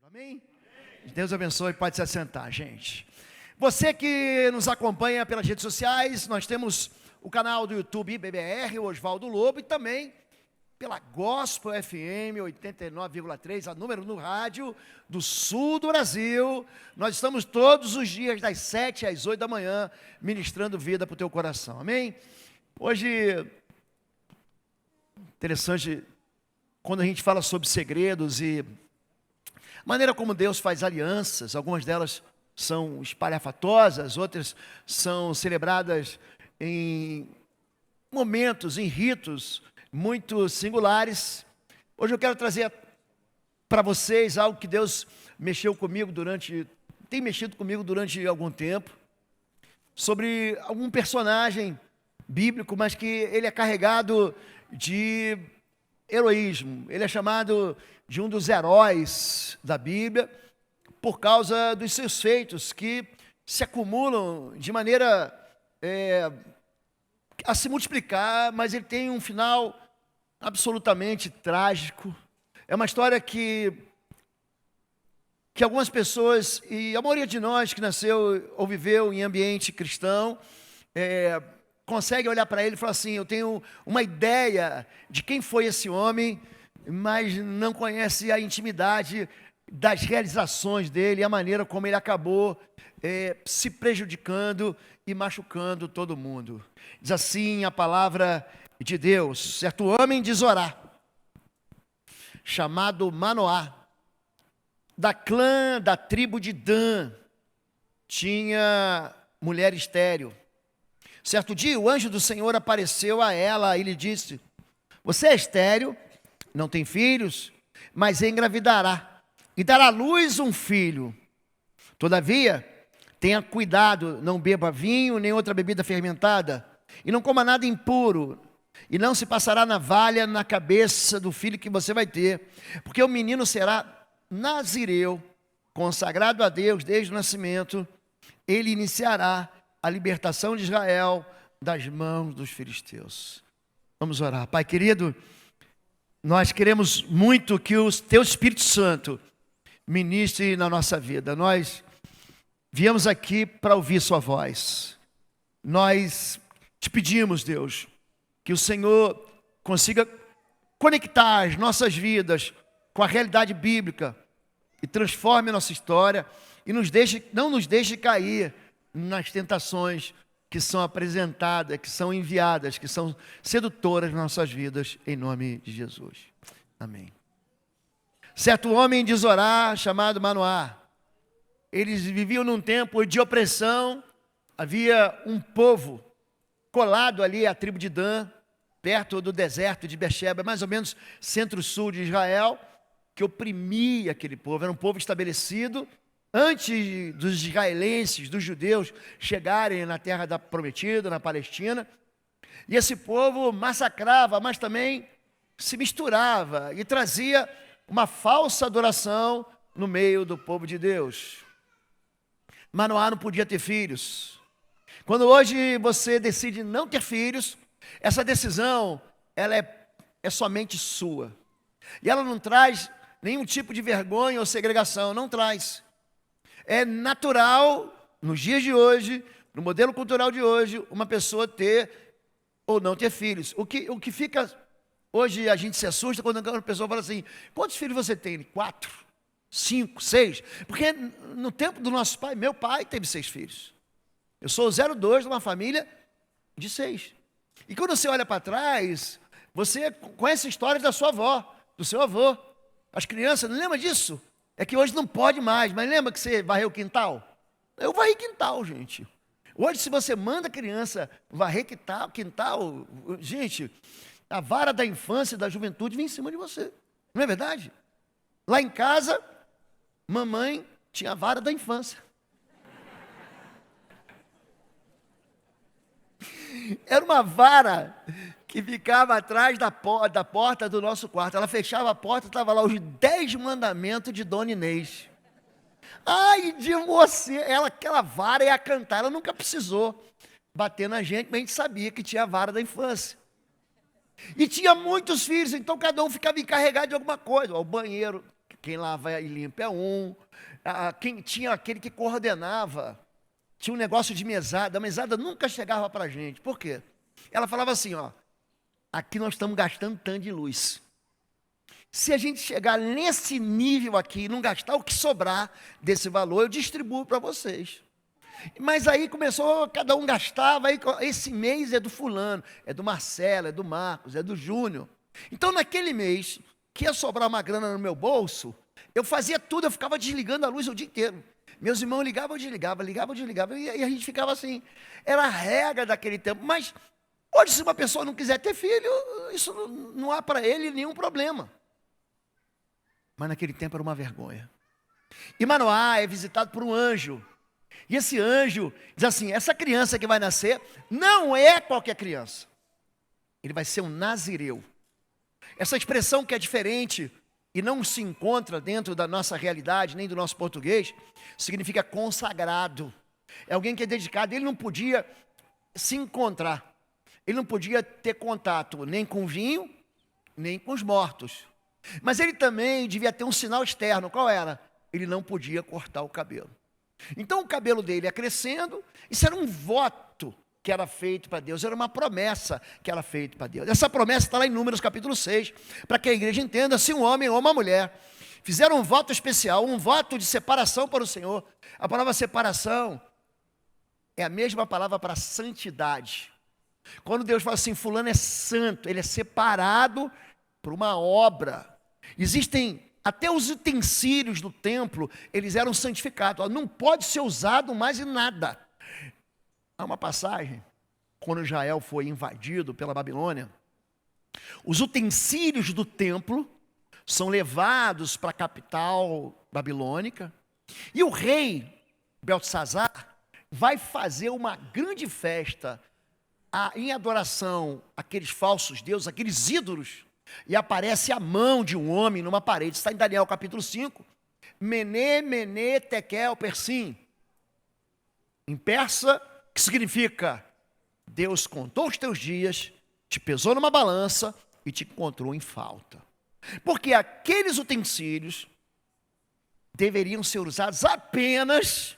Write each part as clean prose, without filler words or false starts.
Amém? Deus abençoe, pode se assentar, gente. Você que nos acompanha pelas redes sociais, nós temos o canal do YouTube BBR, Oswaldo Lobo, e também pela Gospel FM 89,3, a número no rádio do sul do Brasil. Nós estamos todos os dias das 7 às 8 da manhã ministrando vida para o teu coração, amém? Hoje, interessante, quando a gente fala sobre segredos e maneira como Deus faz alianças, algumas delas são espalhafatosas, outras são celebradas em momentos, em ritos muito singulares. Hoje eu quero trazer para vocês algo que Deus tem mexido comigo durante algum tempo, sobre algum personagem bíblico, mas que ele é carregado de heroísmo. Ele é chamado de um dos heróis da Bíblia, por causa dos seus feitos, que se acumulam de maneira a se multiplicar, mas ele tem um final absolutamente trágico. É uma história que algumas pessoas, e a maioria de nós que nasceu ou viveu em ambiente cristão, consegue olhar para ele e falar assim: eu tenho uma ideia de quem foi esse homem, mas não conhece a intimidade das realizações dele, a maneira como ele acabou se prejudicando e machucando todo mundo. Diz assim a palavra de Deus: certo homem de Zorá, chamado Manoá, da clã da tribo de Dan, tinha mulher estéril. Certo dia o anjo do Senhor apareceu a ela e lhe disse: você é estéril, não tem filhos, mas engravidará e dará à luz um filho. Todavia, tenha cuidado, não beba vinho nem outra bebida fermentada, e não coma nada impuro, e não se passará navalha na cabeça do filho que você vai ter, porque o menino será nazireu, consagrado a Deus desde o nascimento. Ele iniciará a libertação de Israel das mãos dos filisteus. Vamos orar. Pai querido, nós queremos muito que o teu Espírito Santo ministre na nossa vida. Nós viemos aqui para ouvir sua voz. Nós te pedimos, Deus, que o Senhor consiga conectar as nossas vidas com a realidade bíblica e transforme a nossa história e não nos deixe cair nas tentações que são apresentadas, que são enviadas, que são sedutoras nas nossas vidas, em nome de Jesus. Amém. Certo homem de Zorá, chamado Manoá, eles viviam num tempo de opressão. Havia um povo colado ali à tribo de Dan, perto do deserto de Beersheba, mais ou menos centro-sul de Israel, que oprimia aquele povo. Era um povo estabelecido antes dos israelenses, dos judeus, chegarem na terra da prometida, na Palestina. E esse povo massacrava, mas também se misturava e trazia uma falsa adoração no meio do povo de Deus. Manoá não podia ter filhos. Quando hoje você decide não ter filhos, essa decisão ela é somente sua. E ela não traz nenhum tipo de vergonha ou segregação, não traz. É natural, nos dias de hoje, no modelo cultural de hoje, uma pessoa ter ou não ter filhos. O que fica, hoje a gente se assusta quando uma pessoa fala assim: quantos filhos você tem? 4, 5, 6? Porque no tempo do nosso pai, meu pai teve 6 filhos. Eu sou o 02 de uma família de 6. E quando você olha para trás, você conhece histórias da sua avó, do seu avô. As crianças, não lembra disso? É que hoje não pode mais, mas lembra que você varreu o quintal? Eu varri quintal, gente. Hoje, se você manda a criança varrer quintal, gente, a vara da infância e da juventude vem em cima de você. Não é verdade? Lá em casa, mamãe tinha a vara da infância. Era uma vara que ficava atrás da porta do nosso quarto. Ela fechava a porta, estava lá os 10 mandamentos de Dona Inês. Ai de você, aquela vara ia cantar, ela nunca precisou bater na gente, mas a gente sabia que tinha a vara da infância. E tinha muitos filhos, então cada um ficava encarregado de alguma coisa. O banheiro, quem lava e limpa é um. Quem tinha aquele que coordenava. Tinha um negócio de mesada. A mesada nunca chegava para a gente. Por quê? Ela falava assim, ó. Aqui nós estamos gastando tanto de luz. Se a gente chegar nesse nível aqui e não gastar o que sobrar desse valor, eu distribuo para vocês. Mas aí começou, cada um gastava, aí esse mês é do fulano, é do Marcelo, é do Marcos, é do Júnior. Então naquele mês, que ia sobrar uma grana no meu bolso, eu fazia tudo, eu ficava desligando a luz o dia inteiro. Meus irmãos ligavam, eu desligava, ligavam, eu desligava, e a gente ficava assim. Era a regra daquele tempo. Mas hoje, se uma pessoa não quiser ter filho, isso não há para ele nenhum problema. Mas naquele tempo era uma vergonha. E Manoá é visitado por um anjo. E esse anjo diz assim, essa criança que vai nascer não é qualquer criança. Ele vai ser um nazireu. Essa expressão que é diferente e não se encontra dentro da nossa realidade, nem do nosso português, significa consagrado. É alguém que é dedicado, ele não podia se encontrar. Ele não podia ter contato nem com o vinho, nem com os mortos. Mas ele também devia ter um sinal externo. Qual era? Ele não podia cortar o cabelo. Então o cabelo dele ia crescendo. Isso era um voto que era feito para Deus. Era uma promessa que era feita para Deus. Essa promessa está lá em Números capítulo 6. Para que a igreja entenda, se um homem ou uma mulher fizeram um voto especial, um voto de separação para o Senhor. A palavra separação é a mesma palavra para santidade. Quando Deus fala assim, fulano é santo, ele é separado para uma obra. Existem até os utensílios do templo, eles eram santificados. Não pode ser usado mais em nada. Há uma passagem, quando Israel foi invadido pela Babilônia, os utensílios do templo são levados para a capital babilônica, e o rei Beltesazar vai fazer uma grande festa em adoração àqueles falsos deuses, aqueles ídolos. E aparece a mão de um homem numa parede. Está em Daniel capítulo 5. Mené, Mené, Tekel, Persim. Em persa, que significa Deus contou os teus dias, te pesou numa balança e te encontrou em falta. Porque aqueles utensílios deveriam ser usados apenas,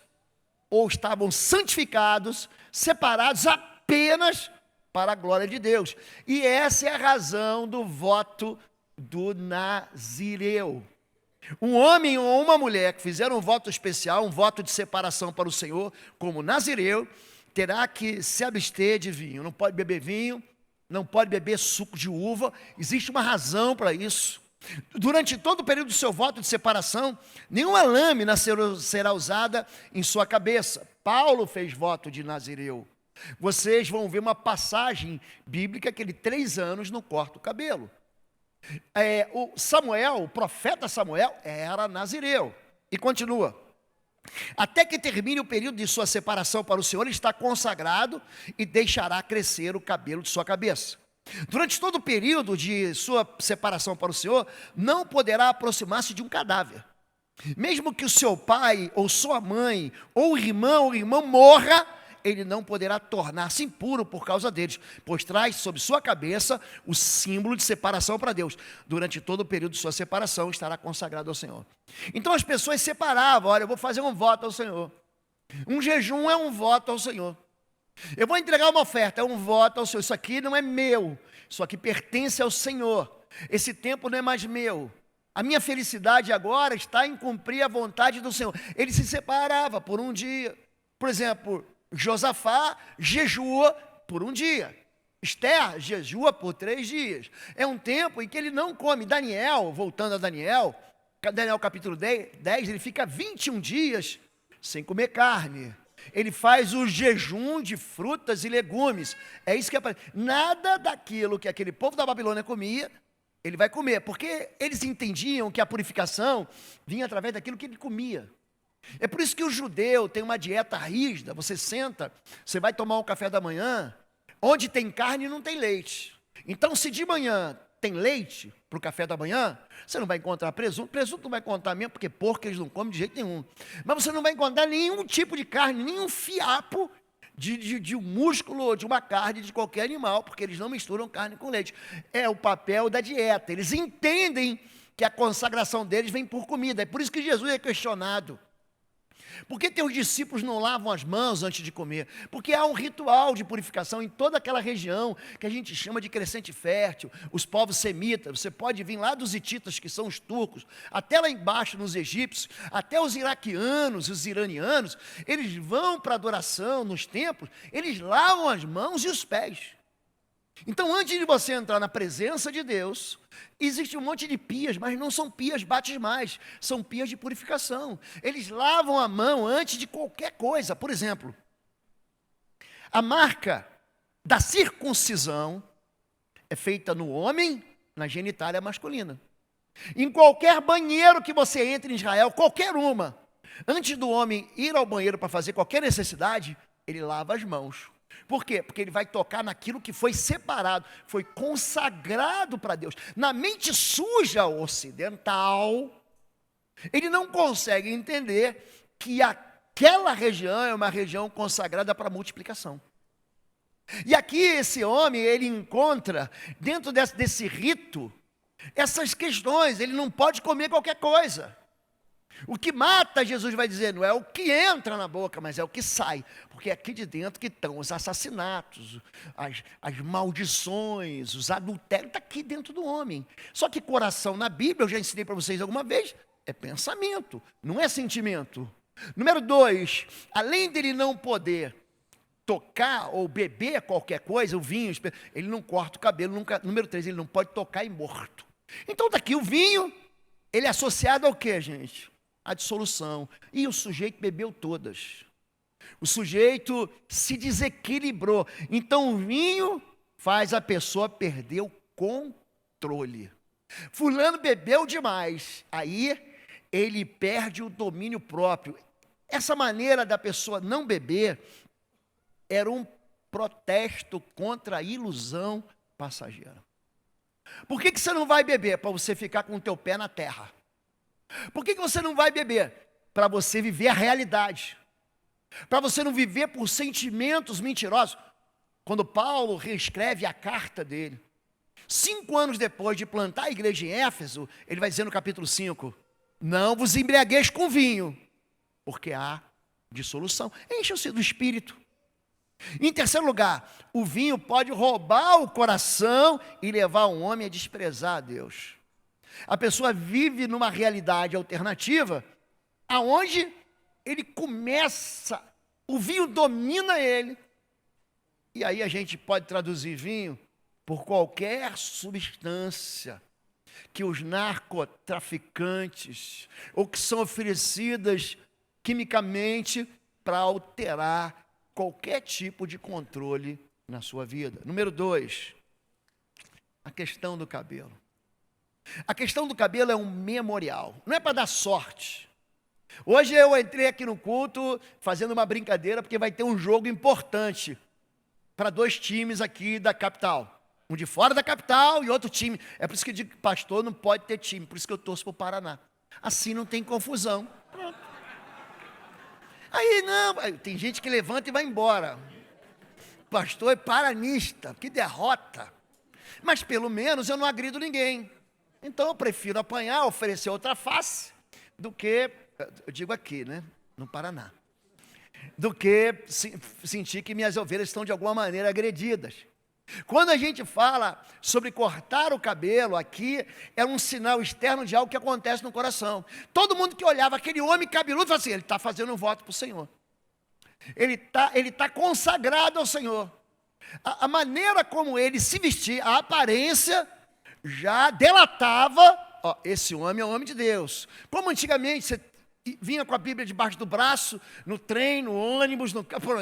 ou estavam santificados, separados apenas para a glória de Deus. E essa é a razão do voto do nazireu. Um homem ou uma mulher que fizeram um voto especial, um voto de separação para o Senhor, como nazireu, terá que se abster de vinho. Não pode beber vinho, não pode beber suco de uva. Existe uma razão para isso. Durante todo o período do seu voto de separação, nenhuma lâmina será usada em sua cabeça. Paulo fez voto de nazireu. Vocês vão ver uma passagem bíblica que ele 3 anos não corta o cabelo. O profeta Samuel era nazireu. E continua. Até que termine o período de sua separação para o Senhor, ele está consagrado e deixará crescer o cabelo de sua cabeça. Durante todo o período de sua separação para o Senhor, não poderá aproximar-se de um cadáver. Mesmo que o seu pai, ou sua mãe, ou irmão morra, ele não poderá tornar-se impuro por causa deles, pois traz sobre sua cabeça o símbolo de separação para Deus. Durante todo o período de sua separação, estará consagrado ao Senhor. Então as pessoas separavam, olha, eu vou fazer um voto ao Senhor. Um jejum é um voto ao Senhor. Eu vou entregar uma oferta, é um voto ao Senhor. Isso aqui não é meu, isso aqui pertence ao Senhor. Esse tempo não é mais meu. A minha felicidade agora está em cumprir a vontade do Senhor. Ele se separava por um dia. Por exemplo, Josafá jejua por um dia. Esther jejua por 3 dias. É um tempo em que ele não come. Daniel, voltando a Daniel capítulo 10, ele fica 21 dias sem comer carne. Ele faz o jejum de frutas e legumes. É isso que aparece. Nada daquilo que aquele povo da Babilônia comia, ele vai comer. Porque eles entendiam que a purificação vinha através daquilo que ele comia. É por isso que o judeu tem uma dieta rígida. Você senta, você vai tomar um café da manhã, onde tem carne não tem leite. Então se de manhã tem leite para o café da manhã, você não vai encontrar presunto não vai encontrar mesmo, porque porco eles não comem de jeito nenhum. Mas você não vai encontrar nenhum tipo de carne, nenhum fiapo de um músculo ou de uma carne de qualquer animal, porque eles não misturam carne com leite. É o papel da dieta. Eles entendem que a consagração deles vem por comida. É por isso que Jesus é questionado. Por que teus discípulos não lavam as mãos antes de comer? Porque há um ritual de purificação em toda aquela região que a gente chama de crescente fértil, os povos semitas. Você pode vir lá dos hititas, que são os turcos, até lá embaixo nos egípcios, até os iraquianos, os iranianos, eles vão para a adoração nos templos, eles lavam as mãos e os pés. Então, antes de você entrar na presença de Deus, existe um monte de pias, mas não são pias batismais, são pias de purificação. Eles lavam a mão antes de qualquer coisa. Por exemplo, a marca da circuncisão é feita no homem, na genitália masculina. Em qualquer banheiro que você entre em Israel, qualquer uma, antes do homem ir ao banheiro para fazer qualquer necessidade, ele lava as mãos. Por quê? Porque ele vai tocar naquilo que foi separado, foi consagrado para Deus. Na mente suja ocidental, ele não consegue entender que aquela região é uma região consagrada para multiplicação. E aqui esse homem, ele encontra, dentro desse rito, essas questões. Ele não pode comer qualquer coisa. O que mata, Jesus vai dizer, não é o que entra na boca, mas é o que sai. Porque é aqui de dentro que estão os assassinatos, as maldições, os adultérios, está aqui dentro do homem. Só que coração na Bíblia, eu já ensinei para vocês alguma vez, é pensamento, não é sentimento. Número 2, além dele não poder tocar ou beber qualquer coisa, o vinho, ele não corta o cabelo, nunca. Número 3, ele não pode tocar em morto. Então está aqui o vinho, ele é associado ao quê, gente? A dissolução. E o sujeito bebeu todas. O sujeito se desequilibrou. Então o vinho faz a pessoa perder o controle. Fulano bebeu demais. Aí ele perde o domínio próprio. Essa maneira da pessoa não beber era um protesto contra a ilusão passageira. Por que você não vai beber? Para você ficar com o teu pé na terra. Por que você não vai beber? Para você viver a realidade. Para você não viver por sentimentos mentirosos. Quando Paulo reescreve a carta dele, 5 anos depois de plantar a igreja em Éfeso, ele vai dizer no capítulo 5, não vos embriagueis com vinho, porque há dissolução. Encham-se do Espírito. Em terceiro lugar, o vinho pode roubar o coração e levar um homem a desprezar a Deus. A pessoa vive numa realidade alternativa, aonde ele começa, o vinho domina ele, e aí a gente pode traduzir vinho por qualquer substância que os narcotraficantes, ou que são oferecidas quimicamente para alterar qualquer tipo de controle na sua vida. Número 2, a questão do cabelo. A questão do cabelo é um memorial, não é para dar sorte. Hoje eu entrei aqui no culto fazendo uma brincadeira, porque vai ter um jogo importante para 2 times aqui da capital. Um de fora da capital e outro time. É por isso que eu digo que pastor não pode ter time, por isso que eu torço para o Paraná. Assim não tem confusão. Pronto. Aí não, tem gente que levanta e vai embora. Pastor é paranista, que derrota. Mas pelo menos eu não agrido ninguém. Então eu prefiro apanhar, oferecer outra face, do que, eu digo aqui, né, no Paraná, do que sentir que minhas ovelhas estão de alguma maneira agredidas. Quando a gente fala sobre cortar o cabelo aqui, é um sinal externo de algo que acontece no coração. Todo mundo que olhava aquele homem cabeludo, fala assim, ele está fazendo um voto para o Senhor. Ele tá consagrado ao Senhor. A maneira como ele se vestia, a aparência, já delatava, ó, esse homem é um homem de Deus. Como antigamente você vinha com a Bíblia debaixo do braço, no trem, no ônibus,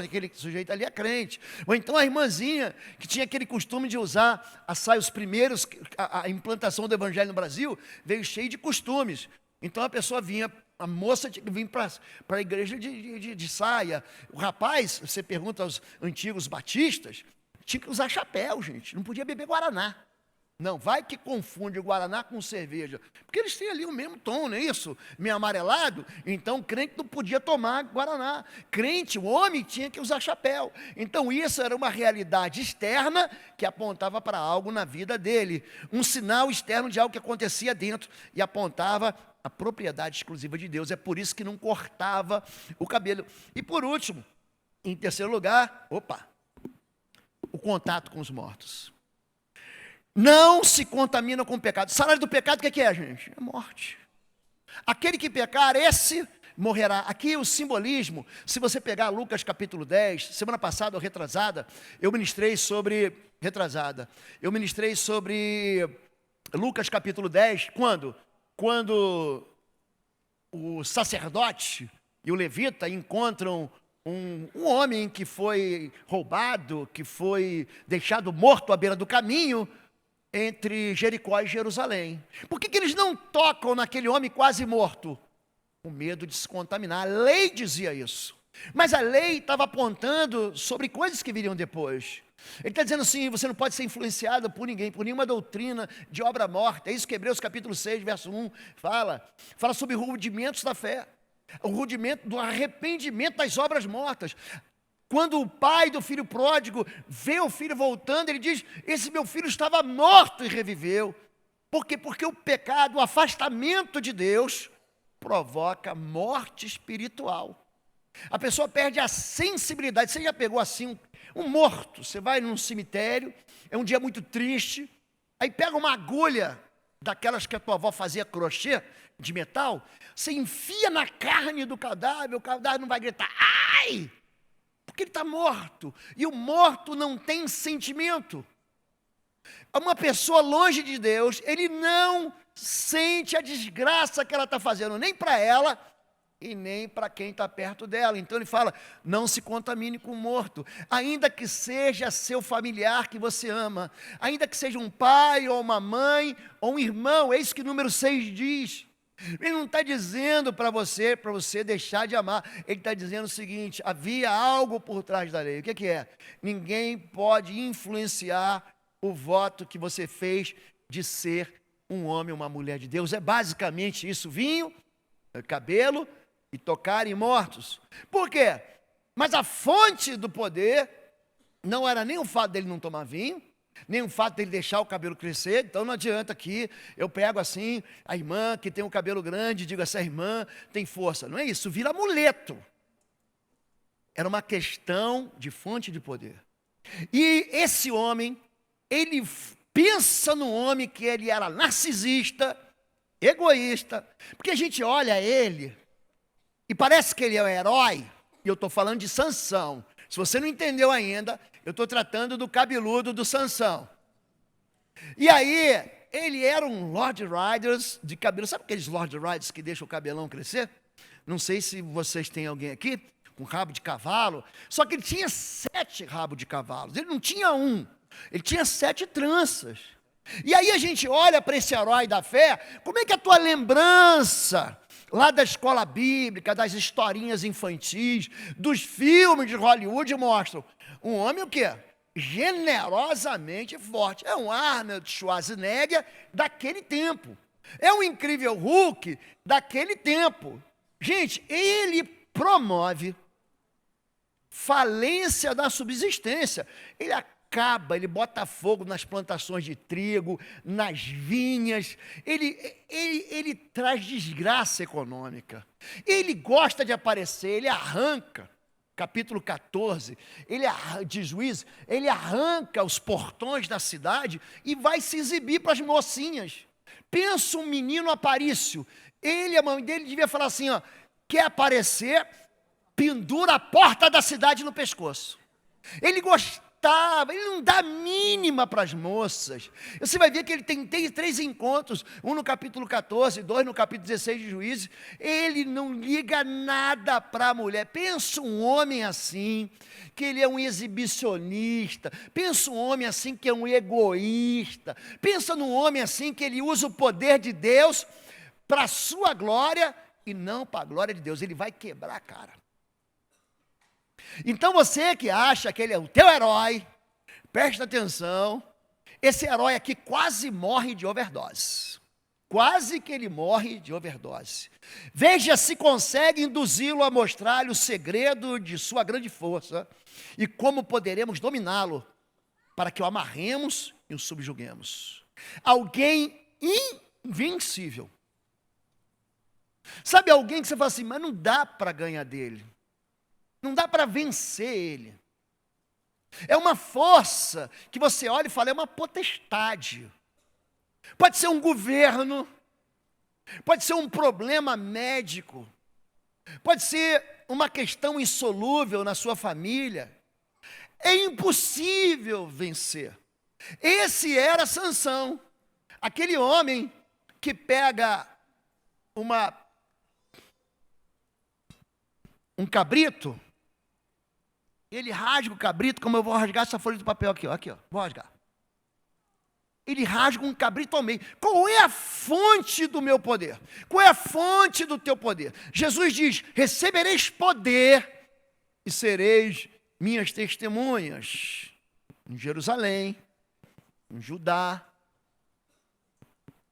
aquele sujeito ali é crente. Ou então a irmãzinha, que tinha aquele costume de usar a saia, os primeiros, a implantação do evangelho no Brasil, veio cheio de costumes. Então a pessoa vinha, a moça tinha que vir para a igreja de saia. O rapaz, você pergunta aos antigos batistas, tinha que usar chapéu, gente, não podia beber guaraná. Não, vai que confunde o Guaraná com cerveja. Porque eles têm ali o mesmo tom, não é isso? Meio amarelado. Então, crente não podia tomar Guaraná. Crente, o homem, tinha que usar chapéu. Então, isso era uma realidade externa que apontava para algo na vida dele. Um sinal externo de algo que acontecia dentro e apontava a propriedade exclusiva de Deus. É por isso que não cortava o cabelo. E por último, em terceiro lugar, o contato com os mortos. Não se contamina com o pecado. O salário do pecado, o que é, gente? É morte. Aquele que pecar, esse morrerá. Aqui o simbolismo, se você pegar Lucas capítulo 10, semana passada ou retrasada, eu ministrei sobre Lucas capítulo 10, quando? Quando o sacerdote e o levita encontram um homem que foi roubado, que foi deixado morto à beira do caminho, entre Jericó e Jerusalém. Por que eles não tocam naquele homem quase morto? Com medo de se contaminar. A lei dizia isso. Mas a lei estava apontando sobre coisas que viriam depois. Ele está dizendo assim, você não pode ser influenciado por ninguém, por nenhuma doutrina de obra morta. É isso que Hebreus capítulo 6, verso 1 fala. Fala sobre rudimentos da fé. O rudimento do arrependimento das obras mortas. Quando o pai do filho pródigo vê o filho voltando, ele diz, esse meu filho estava morto e reviveu. Por quê? Porque o pecado, o afastamento de Deus, provoca morte espiritual. A pessoa perde a sensibilidade. Você já pegou assim um morto, você vai num cemitério, é um dia muito triste, aí pega uma agulha, daquelas que a tua avó fazia crochê, de metal, você enfia na carne do cadáver, o cadáver não vai gritar, ai! Porque ele está morto, e o morto não tem sentimento. Uma pessoa longe de Deus, ele não sente a desgraça que ela está fazendo, nem para ela, e nem para quem está perto dela. Então ele fala, não se contamine com o morto, ainda que seja seu familiar que você ama, ainda que seja um pai, ou uma mãe, ou um irmão, é isso que número 6 diz. Ele não está dizendo para você deixar de amar. Ele está dizendo o seguinte, havia algo por trás da lei. O que é? Ninguém pode influenciar o voto que você fez de ser um homem ou uma mulher de Deus. É basicamente isso, vinho, cabelo e tocar em mortos. Por quê? Mas a fonte do poder não era nem o fato dele não tomar vinho, nem o fato dele deixar o cabelo crescer. Então não adianta que eu pego assim, a irmã que tem o cabelo grande, digo, essa irmã tem força. Não é isso, vira amuleto. Era uma questão de fonte de poder. E esse homem, ele pensa no homem que ele era narcisista, egoísta, porque a gente olha ele e parece que ele é um herói, e eu estou falando de Sansão. Se você não entendeu ainda, eu estou tratando do cabeludo do Sansão. E aí, ele era um Lord Riders de cabelo. Sabe aqueles Lord Riders que deixam o cabelão crescer? Não sei se vocês têm alguém aqui com rabo de cavalo. Só que ele tinha 7 rabos de cavalos. Ele não tinha um. Ele tinha 7 tranças. E aí a gente olha para esse herói da fé. Como é que a tua lembrança lá da escola bíblica, das historinhas infantis, dos filmes de Hollywood mostram um homem o quê? Generosamente forte. É um Arnold Schwarzenegger daquele tempo. É um incrível Hulk daquele tempo. Gente, ele promove falência da subsistência. Ele bota fogo nas plantações de trigo, nas vinhas, ele traz desgraça econômica. Ele gosta de aparecer, ele arranca, capítulo 14, de Juízes, ele arranca os portões da cidade e vai se exibir para as mocinhas. Pensa um menino aparício, a mãe dele devia falar assim, ó, quer aparecer, pendura a porta da cidade no pescoço. Ele não dá mínima para as moças. Você vai ver que ele tem 3 encontros, um no capítulo 14, 2 no capítulo 16 de Juízes. Ele não liga nada para a mulher. Pensa um homem assim, que ele é um exibicionista. Pensa um homem assim que é um egoísta. Pensa num homem assim que ele usa o poder de Deus para a sua glória e não para a glória de Deus. Ele vai quebrar a cara. Então você que acha que ele é o teu herói, presta atenção, Esse herói aqui quase morre de overdose. Quase que ele morre de overdose. Veja se consegue induzi-lo a mostrar-lhe o segredo de sua grande força e como poderemos dominá-lo para que o amarremos e o subjuguemos. Alguém invencível. Sabe alguém que você fala assim, mas não dá para ganhar dele. Não dá para vencer ele. É uma força que você olha e fala, é uma potestade. Pode ser um governo, pode ser um problema médico, pode ser uma questão insolúvel na sua família. É impossível vencer. Esse era Sansão, aquele homem que pega um cabrito, ele rasga o cabrito, como eu vou rasgar essa folha de papel aqui, ó, vou rasgar. Ele rasga um cabrito ao meio. Qual é a fonte do meu poder? Qual é a fonte do teu poder? Jesus diz, recebereis poder e sereis minhas testemunhas em Jerusalém, em Judá,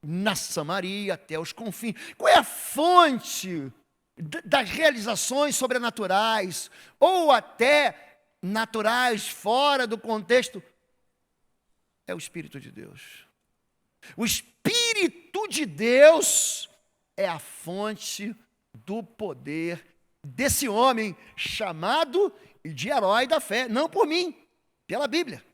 na Samaria, até os confins. Qual é a fonte das realizações sobrenaturais, ou até naturais, fora do contexto? É o Espírito de Deus. O Espírito de Deus é a fonte do poder desse homem chamado de herói da fé, não por mim, pela Bíblia.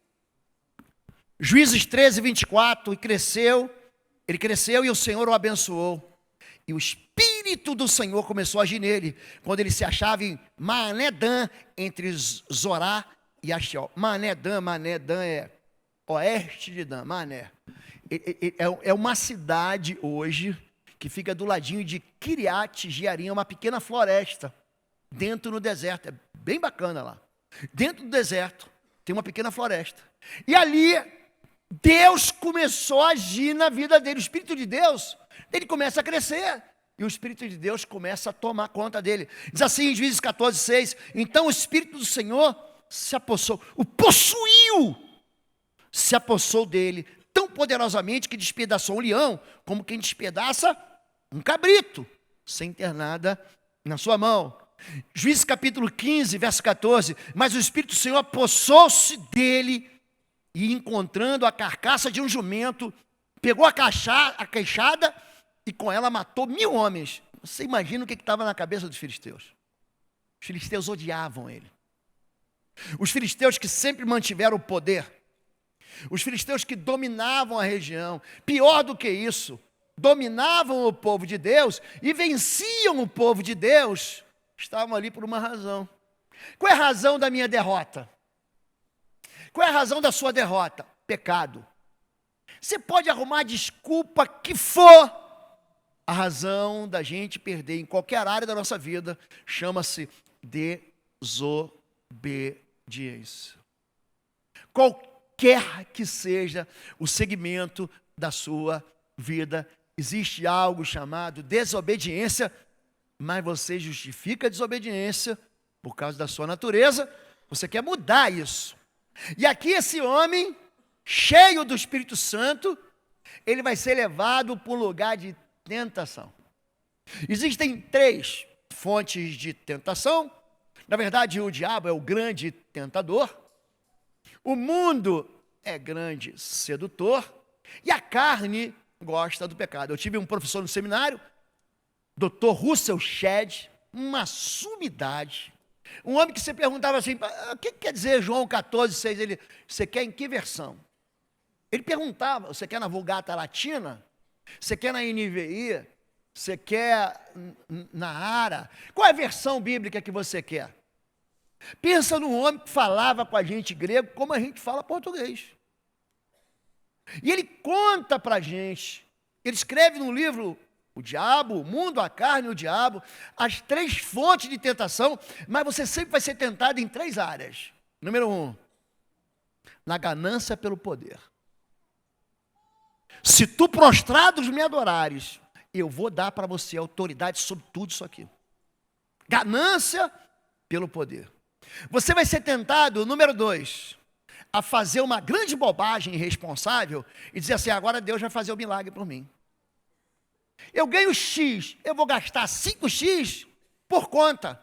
Juízes 13, 24, ele cresceu e o Senhor o abençoou. E o Espírito do Senhor começou a agir nele, quando ele se achava em Maanedã, entre Zorá e Astiel. Maanedã é oeste de Dan, Mané. É uma cidade hoje que fica do ladinho de Kiriat Jearim, uma pequena floresta, dentro no deserto. É bem bacana lá. Dentro do deserto tem uma pequena floresta. E ali Deus começou a agir na vida dele. O Espírito de Deus, ele começa a crescer. E o Espírito de Deus começa a tomar conta dele. Diz assim em Juízes 14, 6. Então o Espírito do Senhor se apossou, o possuiu, se apossou dele tão poderosamente que despedaçou um leão, como quem despedaça um cabrito, sem ter nada na sua mão. Juízes capítulo 15, verso 14. Mas o Espírito do Senhor apossou-se dele, e encontrando a carcaça de um jumento, pegou a queixada, e com ela matou 1000 homens. Você imagina o que estava na cabeça dos filisteus? Os filisteus odiavam ele. Os filisteus que sempre mantiveram o poder, os filisteus que dominavam a região, pior do que isso, dominavam o povo de Deus e venciam o povo de Deus, estavam ali por uma razão. Qual é a razão da minha derrota? Qual é a razão da sua derrota? Pecado. Você pode arrumar a desculpa que for, a razão da gente perder em qualquer área da nossa vida chama-se desobediência. Quer que seja o segmento da sua vida, existe algo chamado desobediência, mas você justifica a desobediência por causa da sua natureza, você quer mudar isso. E aqui esse homem, cheio do Espírito Santo, ele vai ser levado para um lugar de tentação. Existem 3 fontes de tentação. Na verdade, o diabo é o grande tentador. O mundo é grande sedutor e a carne gosta do pecado. Eu tive um professor no seminário, Dr. Russell Shedd, uma sumidade, um homem que você perguntava assim, o que quer dizer João 14, 6? Ele, você quer em que versão? Ele perguntava, você quer na Vulgata Latina? Você quer na NVI? Você quer na ARA? Qual é a versão bíblica que você quer? Pensa num homem que falava com a gente grego como a gente fala português. E ele conta para a gente, ele escreve num livro, o diabo, o mundo, a carne e o diabo, as 3 fontes de tentação, mas você sempre vai ser tentado em 3 áreas. Número 1, na ganância pelo poder. Se tu prostrados me adorares, eu vou dar para você autoridade sobre tudo isso aqui. Ganância pelo poder. Você vai ser tentado, número 2, a fazer uma grande bobagem irresponsável e dizer assim, agora Deus vai fazer o milagre por mim. Eu ganho X, eu vou gastar 5X por conta.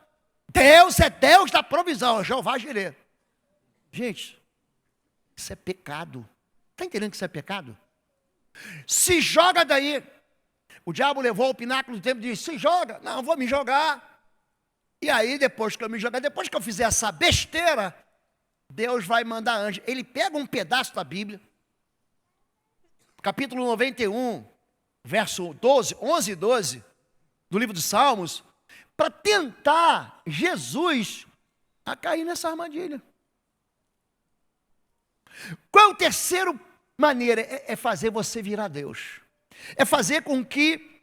Deus é Deus da provisão, Jeová Jireh. Gente, isso é pecado. Está entendendo que isso é pecado? Se joga daí. O diabo levou o pináculo do templo e disse, se joga. Não, vou me jogar. E aí, depois que eu me jogar, depois que eu fizer essa besteira, Deus vai mandar anjo. Ele pega um pedaço da Bíblia, capítulo 91, verso 12, 11 e 12, do livro dos Salmos, para tentar Jesus a cair nessa armadilha. Qual é a terceira maneira? É fazer você virar Deus. É fazer com que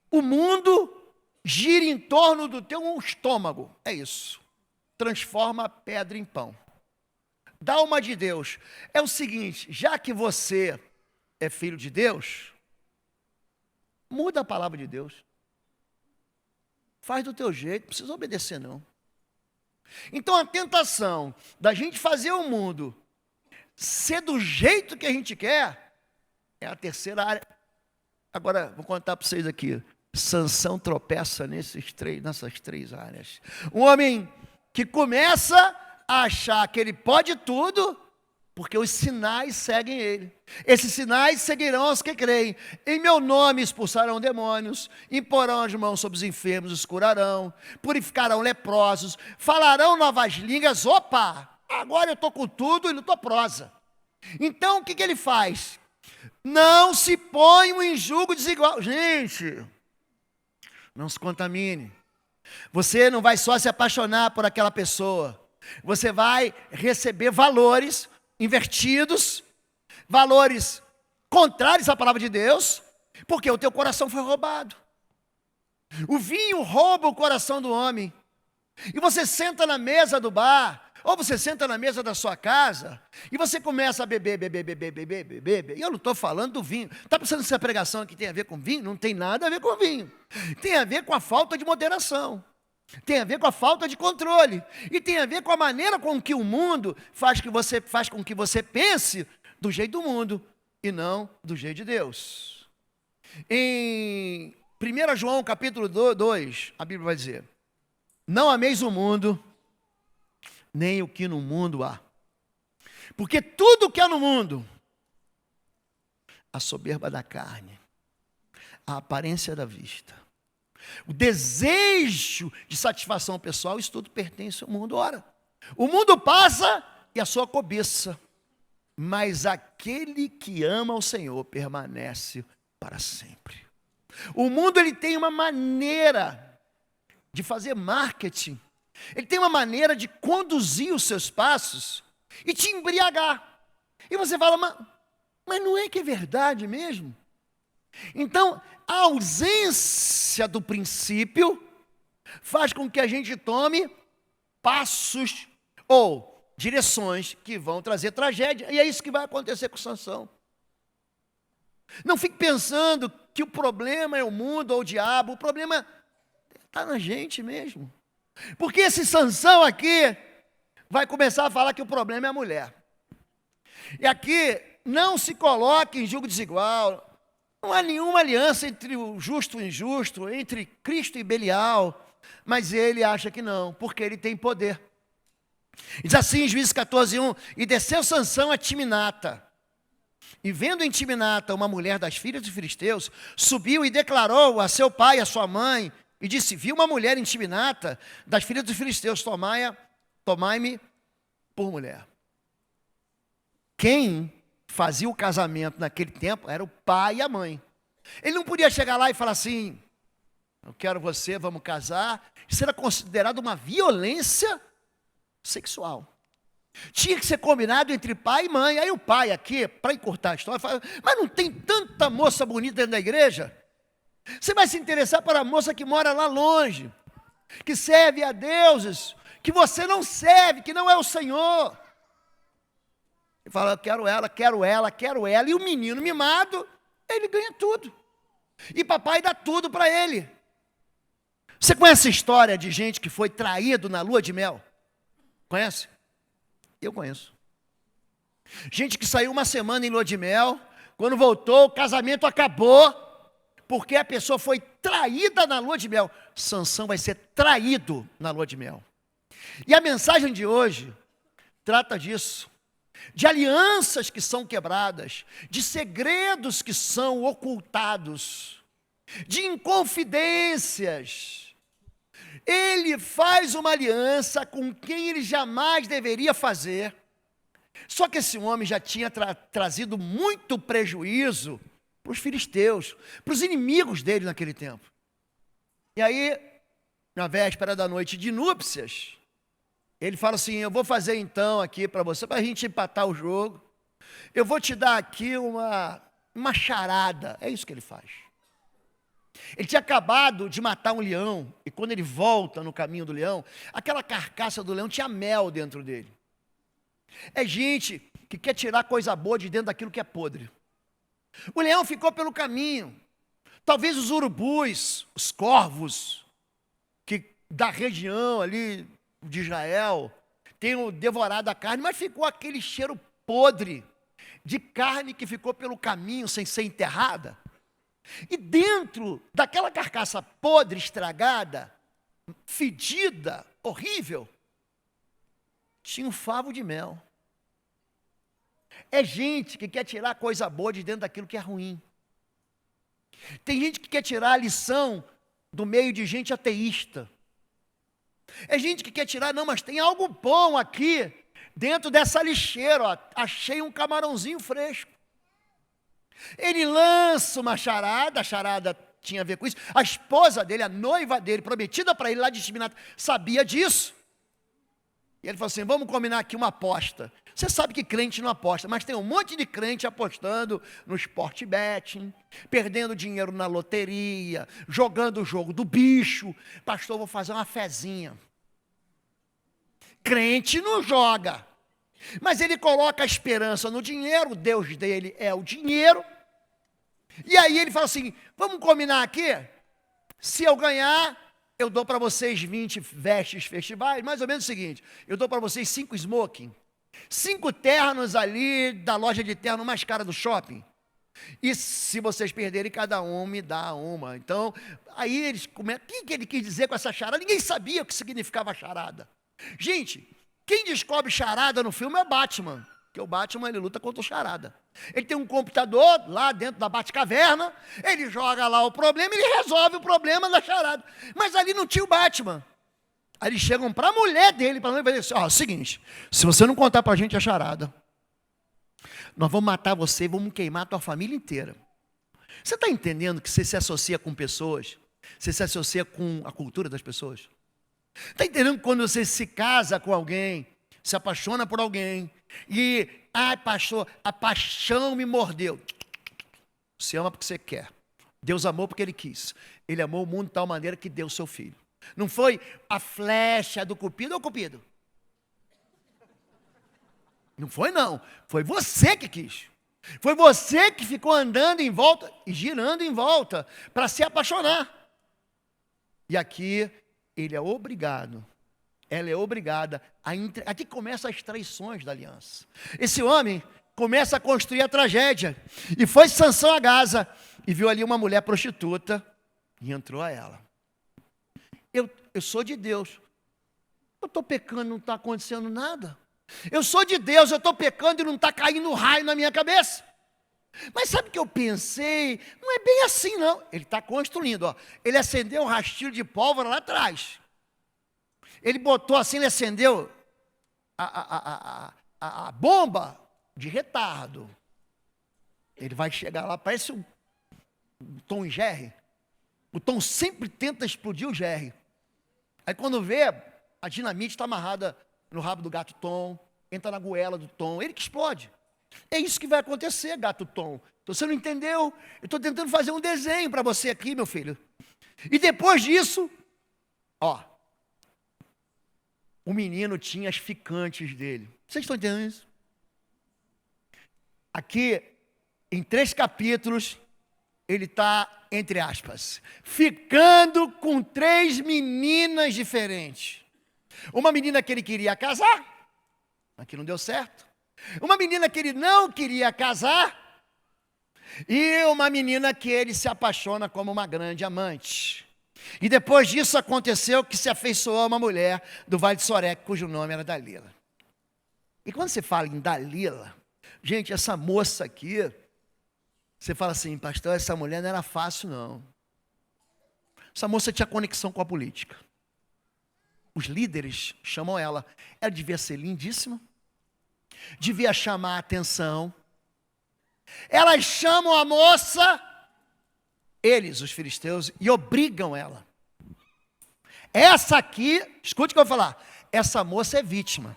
o mundo gire em torno do teu estômago. É isso. Transforma a pedra em pão. Dá uma de Deus. É o seguinte, já que você é filho de Deus, muda a palavra de Deus. Faz do teu jeito, não precisa obedecer não. Então a tentação da gente fazer o mundo ser do jeito que a gente quer, é a terceira área. Agora, vou contar para vocês aqui. Sansão tropeça nessas três áreas. Um homem que começa a achar que ele pode tudo, porque os sinais seguem ele. Esses sinais seguirão aos que creem. Em meu nome expulsarão demônios, imporão as mãos sobre os enfermos, os curarão, purificarão leprosos, falarão novas línguas. Opa! Agora eu estou com tudo e não estou prosa. Então o que ele faz? Não se ponham em julgo desigual. Gente, não se contamine. Você não vai só se apaixonar por aquela pessoa. Você vai receber valores invertidos, valores contrários à palavra de Deus, porque o teu coração foi roubado. O vinho rouba o coração do homem. E você senta na mesa do bar, ou você senta na mesa da sua casa, e você começa a beber. E eu não estou falando do vinho. Está pensando se a pregação aqui tem a ver com vinho? Não tem nada a ver com vinho. Tem a ver com a falta de moderação. Tem a ver com a falta de controle. E tem a ver com a maneira com que o mundo faz com que você pense do jeito do mundo, e não do jeito de Deus. Em 1 João capítulo 2, a Bíblia vai dizer, não ameis o mundo, nem o que no mundo há. Porque tudo que há no mundo, a soberba da carne, a aparência da vista, o desejo de satisfação pessoal, isso tudo pertence ao mundo. Ora, o mundo passa e a sua cobiça, mas aquele que ama o Senhor permanece para sempre. O mundo ele tem uma maneira de fazer marketing. Ele tem uma maneira de conduzir os seus passos e te embriagar. E você fala, mas não é que é verdade mesmo? Então, a ausência do princípio faz com que a gente tome passos ou direções que vão trazer tragédia. E é isso que vai acontecer com Sansão. Não fique pensando que o problema é o mundo ou o diabo. O problema está na gente mesmo. Porque esse Sansão aqui vai começar a falar que o problema é a mulher. E aqui não se coloque em julgo desigual. Não há nenhuma aliança entre o justo e o injusto, entre Cristo e Belial. Mas ele acha que não, porque ele tem poder. Diz assim em Juízes 14:1, e desceu Sansão a Timinata. E vendo em Timinata uma mulher das filhas dos filisteus, subiu e declarou a seu pai e a sua mãe, e disse, vi uma mulher em Timinata das filhas dos filisteus, tomai-me por mulher. Quem fazia o casamento naquele tempo era o pai e a mãe. Ele não podia chegar lá e falar assim, eu quero você, vamos casar. Isso era considerado uma violência sexual. Tinha que ser combinado entre pai e mãe. Aí o pai aqui, para encurtar a história, fala, mas não tem tanta moça bonita dentro da igreja? Você vai se interessar para a moça que mora lá longe, que serve a deuses, que você não serve, que não é o Senhor. Ele fala, eu quero ela, quero ela, quero ela. E o menino mimado, ele ganha tudo. E papai dá tudo para ele. Você conhece a história de gente que foi traído na lua de mel? Conhece? Eu conheço. Gente que saiu uma semana em lua de mel, quando voltou, o casamento acabou, porque a pessoa foi traída na lua de mel. Sansão vai ser traído na lua de mel. E a mensagem de hoje trata disso, de alianças que são quebradas, de segredos que são ocultados, de inconfidências. Ele faz uma aliança com quem ele jamais deveria fazer. Só que esse homem já tinha trazido muito prejuízo para os filisteus, para os inimigos dele naquele tempo. E aí, na véspera da noite de núpcias, ele fala assim: eu vou fazer então aqui para você, para a gente empatar o jogo, eu vou te dar aqui uma charada. É isso que ele faz. Ele tinha acabado de matar um leão, e quando ele volta no caminho do leão, aquela carcaça do leão tinha mel dentro dele. É gente que quer tirar coisa boa de dentro daquilo que é podre. O leão ficou pelo caminho. Talvez os urubus, os corvos, que da região ali de Israel, tenham devorado a carne, mas ficou aquele cheiro podre de carne que ficou pelo caminho sem ser enterrada. E dentro daquela carcaça podre, estragada, fedida, horrível, tinha um favo de mel. É gente que quer tirar coisa boa de dentro daquilo que é ruim. Tem gente que quer tirar a lição do meio de gente ateísta. É gente que quer tirar, não, mas tem algo bom aqui, dentro dessa lixeira, ó, achei um camarãozinho fresco. Ele lança uma charada, a charada tinha a ver com isso. A esposa dele, a noiva dele, prometida para ele lá de Timnat, sabia disso. E ele falou assim: vamos combinar aqui uma aposta. Você sabe que crente não aposta, mas tem um monte de crente apostando no sport betting, perdendo dinheiro na loteria, jogando o jogo do bicho. Pastor, vou fazer uma fezinha. Crente não joga, mas ele coloca a esperança no dinheiro, o Deus dele é o dinheiro. E aí ele fala assim: vamos combinar aqui? Se eu ganhar, eu dou para vocês 20 vestes festivais, mais ou menos o seguinte: eu dou para vocês 5 smoking, 5 ternos ali da loja de terno mais cara do shopping. E se vocês perderem, cada um me dá uma. Então, aí eles começam. O que ele quis dizer com essa charada? Ninguém sabia o que significava charada. Gente, quem descobre charada no filme é Batman. Porque o Batman, ele luta contra o charada. Ele tem um computador lá dentro da Batcaverna, ele joga lá o problema, ele resolve o problema da charada. Mas ali não tinha o Batman. Aí eles chegam para a mulher dele, para a noiva dele, assim: ó, seguinte, se você não contar para a gente a charada, nós vamos matar você e vamos queimar a tua família inteira. Você está entendendo que você se associa com pessoas, você se associa com a cultura das pessoas? Está entendendo que quando você se casa com alguém, se apaixona por alguém, e, ai pastor, a paixão me mordeu. Você ama porque você quer. Deus amou porque Ele quis. Ele amou o mundo de tal maneira que deu o seu filho. Não foi a flecha do cupido ou cupido? Não foi não, foi você que quis. Foi você que ficou andando em volta e girando em volta para se apaixonar. E aqui ele é obrigado, ela é obrigada a aqui começam as traições da aliança. Esse homem começa a construir a tragédia. E foi Sansão a Gaza e viu ali uma mulher prostituta e entrou a ela. Eu sou de Deus. Eu estou pecando, não está acontecendo nada. Eu sou de Deus, eu estou pecando e não está caindo raio na minha cabeça. Mas sabe o que eu pensei? Não é bem assim não. Ele está construindo, ó. Ele acendeu um rastilho de pólvora lá atrás. Ele botou assim, ele acendeu a bomba de retardo. Ele vai chegar lá, parece um Tom e Jerry. O Tom sempre tenta explodir o Jerry. Aí quando vê, a dinamite está amarrada no rabo do gato Tom, entra na goela do Tom, ele que explode. É isso que vai acontecer, gato Tom. Então, você não entendeu? Eu estou tentando fazer um desenho para você aqui, meu filho. E depois disso, ó, o menino tinha as ficantes dele. Vocês estão entendendo isso? Aqui, em 3 capítulos, ele está, entre aspas, ficando com 3 meninas diferentes. Uma menina que ele queria casar, mas que não deu certo. Uma menina que ele não queria casar e uma menina que ele se apaixona como uma grande amante. E depois disso aconteceu que se afeiçoou a uma mulher do Vale de Sorek, cujo nome era Dalila. E quando você fala em Dalila, gente, essa moça aqui, você fala assim, pastor, essa mulher não era fácil não. Essa moça tinha conexão com a política. Os líderes chamam ela. Ela devia ser lindíssima, devia chamar a atenção. Elas chamam a moça, eles, os filisteus, e obrigam ela. Essa aqui, escute o que eu vou falar, essa moça é vítima.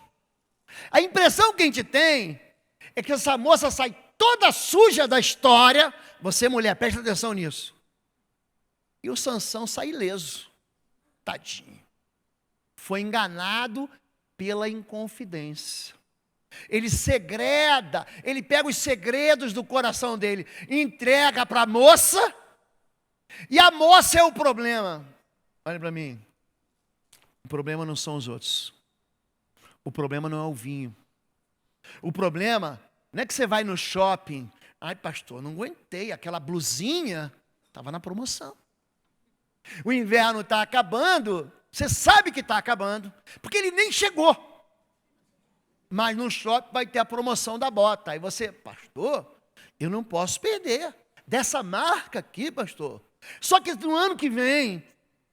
A impressão que a gente tem é que essa moça sai toda suja da história. Você, mulher, presta atenção nisso. E o Sansão sai ileso. Tadinho. Foi enganado pela inconfidência. Ele segreda, ele pega os segredos do coração dele, entrega para a moça, e a moça é o problema. Olha para mim. O problema não são os outros. O problema não é o vinho. O problema não é que você vai no shopping. Ai, pastor, não aguentei, aquela blusinha estava na promoção. O inverno está acabando, você sabe que está acabando, porque ele nem chegou. Mas no shopping vai ter a promoção da bota. Aí você, pastor, eu não posso perder dessa marca aqui, pastor. Só que no ano que vem,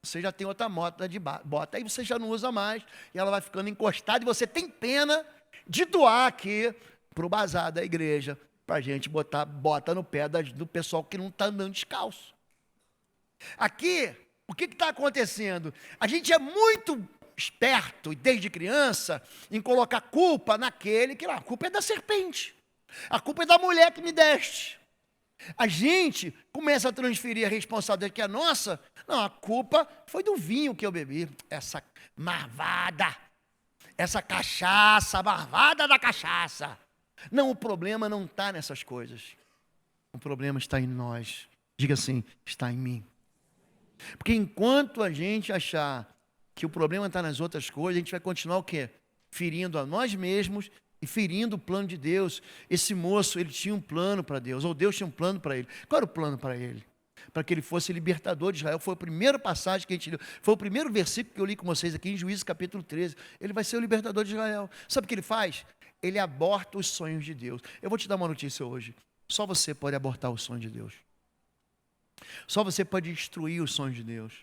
você já tem outra moto de bota. Aí você já não usa mais, e ela vai ficando encostada, e você tem pena de doar aqui para o bazar da igreja, para a gente botar bota no pé do pessoal que não está andando descalço. Aqui, o que está acontecendo? A gente é muito esperto, desde criança, em colocar culpa naquele que a culpa é da serpente, a culpa é da mulher que me deste. A gente começa a transferir a responsabilidade que é nossa. Não, a culpa foi do vinho que eu bebi, essa marvada, essa cachaça, marvada da cachaça. Não, o problema não está nessas coisas, o problema está em nós. Diga assim, está em mim. Porque enquanto a gente achar que o problema está nas outras coisas, a gente vai continuar o quê? Ferindo a nós mesmos e ferindo o plano de Deus. Esse moço, ele tinha um plano para Deus, ou Deus tinha um plano para ele. Qual era o plano para ele? Para que ele fosse libertador de Israel. Foi a primeira passagem que a gente leu, foi o primeiro versículo que eu li com vocês aqui em Juízes capítulo 13. Ele vai ser o libertador de Israel. Sabe o que ele faz? Ele aborta os sonhos de Deus. Eu vou te dar uma notícia hoje. Só você pode abortar os sonhos de Deus. Só você pode destruir os sonhos de Deus.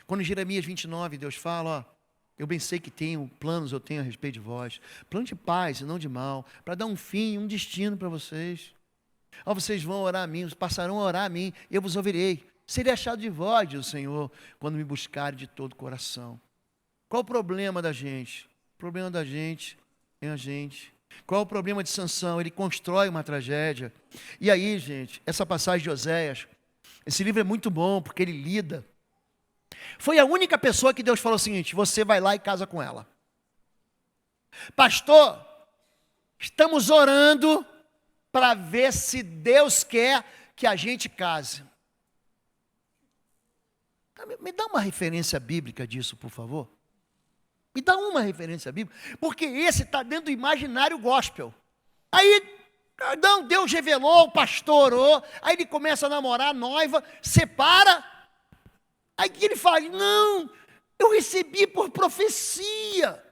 Quando em Jeremias 29, Deus fala, ó, eu bem sei que tenho planos, eu tenho a respeito de vós, plano de paz e não de mal, para dar um fim, um destino para vocês. Ó, vocês vão orar a mim, passarão a orar a mim, eu vos ouvirei. Serei achado de vós, diz o Senhor, quando me buscarem de todo o coração. Qual o problema da gente? O problema da gente é a gente. Qual o problema de Sansão? Ele constrói uma tragédia. E aí, gente, essa passagem de Oséias, esse livro é muito bom, porque ele lida. Foi a única pessoa que Deus falou o seguinte, você vai lá e casa com ela. Pastor, estamos orando para ver se Deus quer que a gente case. Me dá uma referência bíblica disso, por favor. Me dá uma referência bíblica, porque esse está dentro do imaginário gospel. Aí, não, Deus revelou, o pastor orou, aí ele começa a namorar a noiva, separa. Aí ele fala, não, eu recebi por profecia.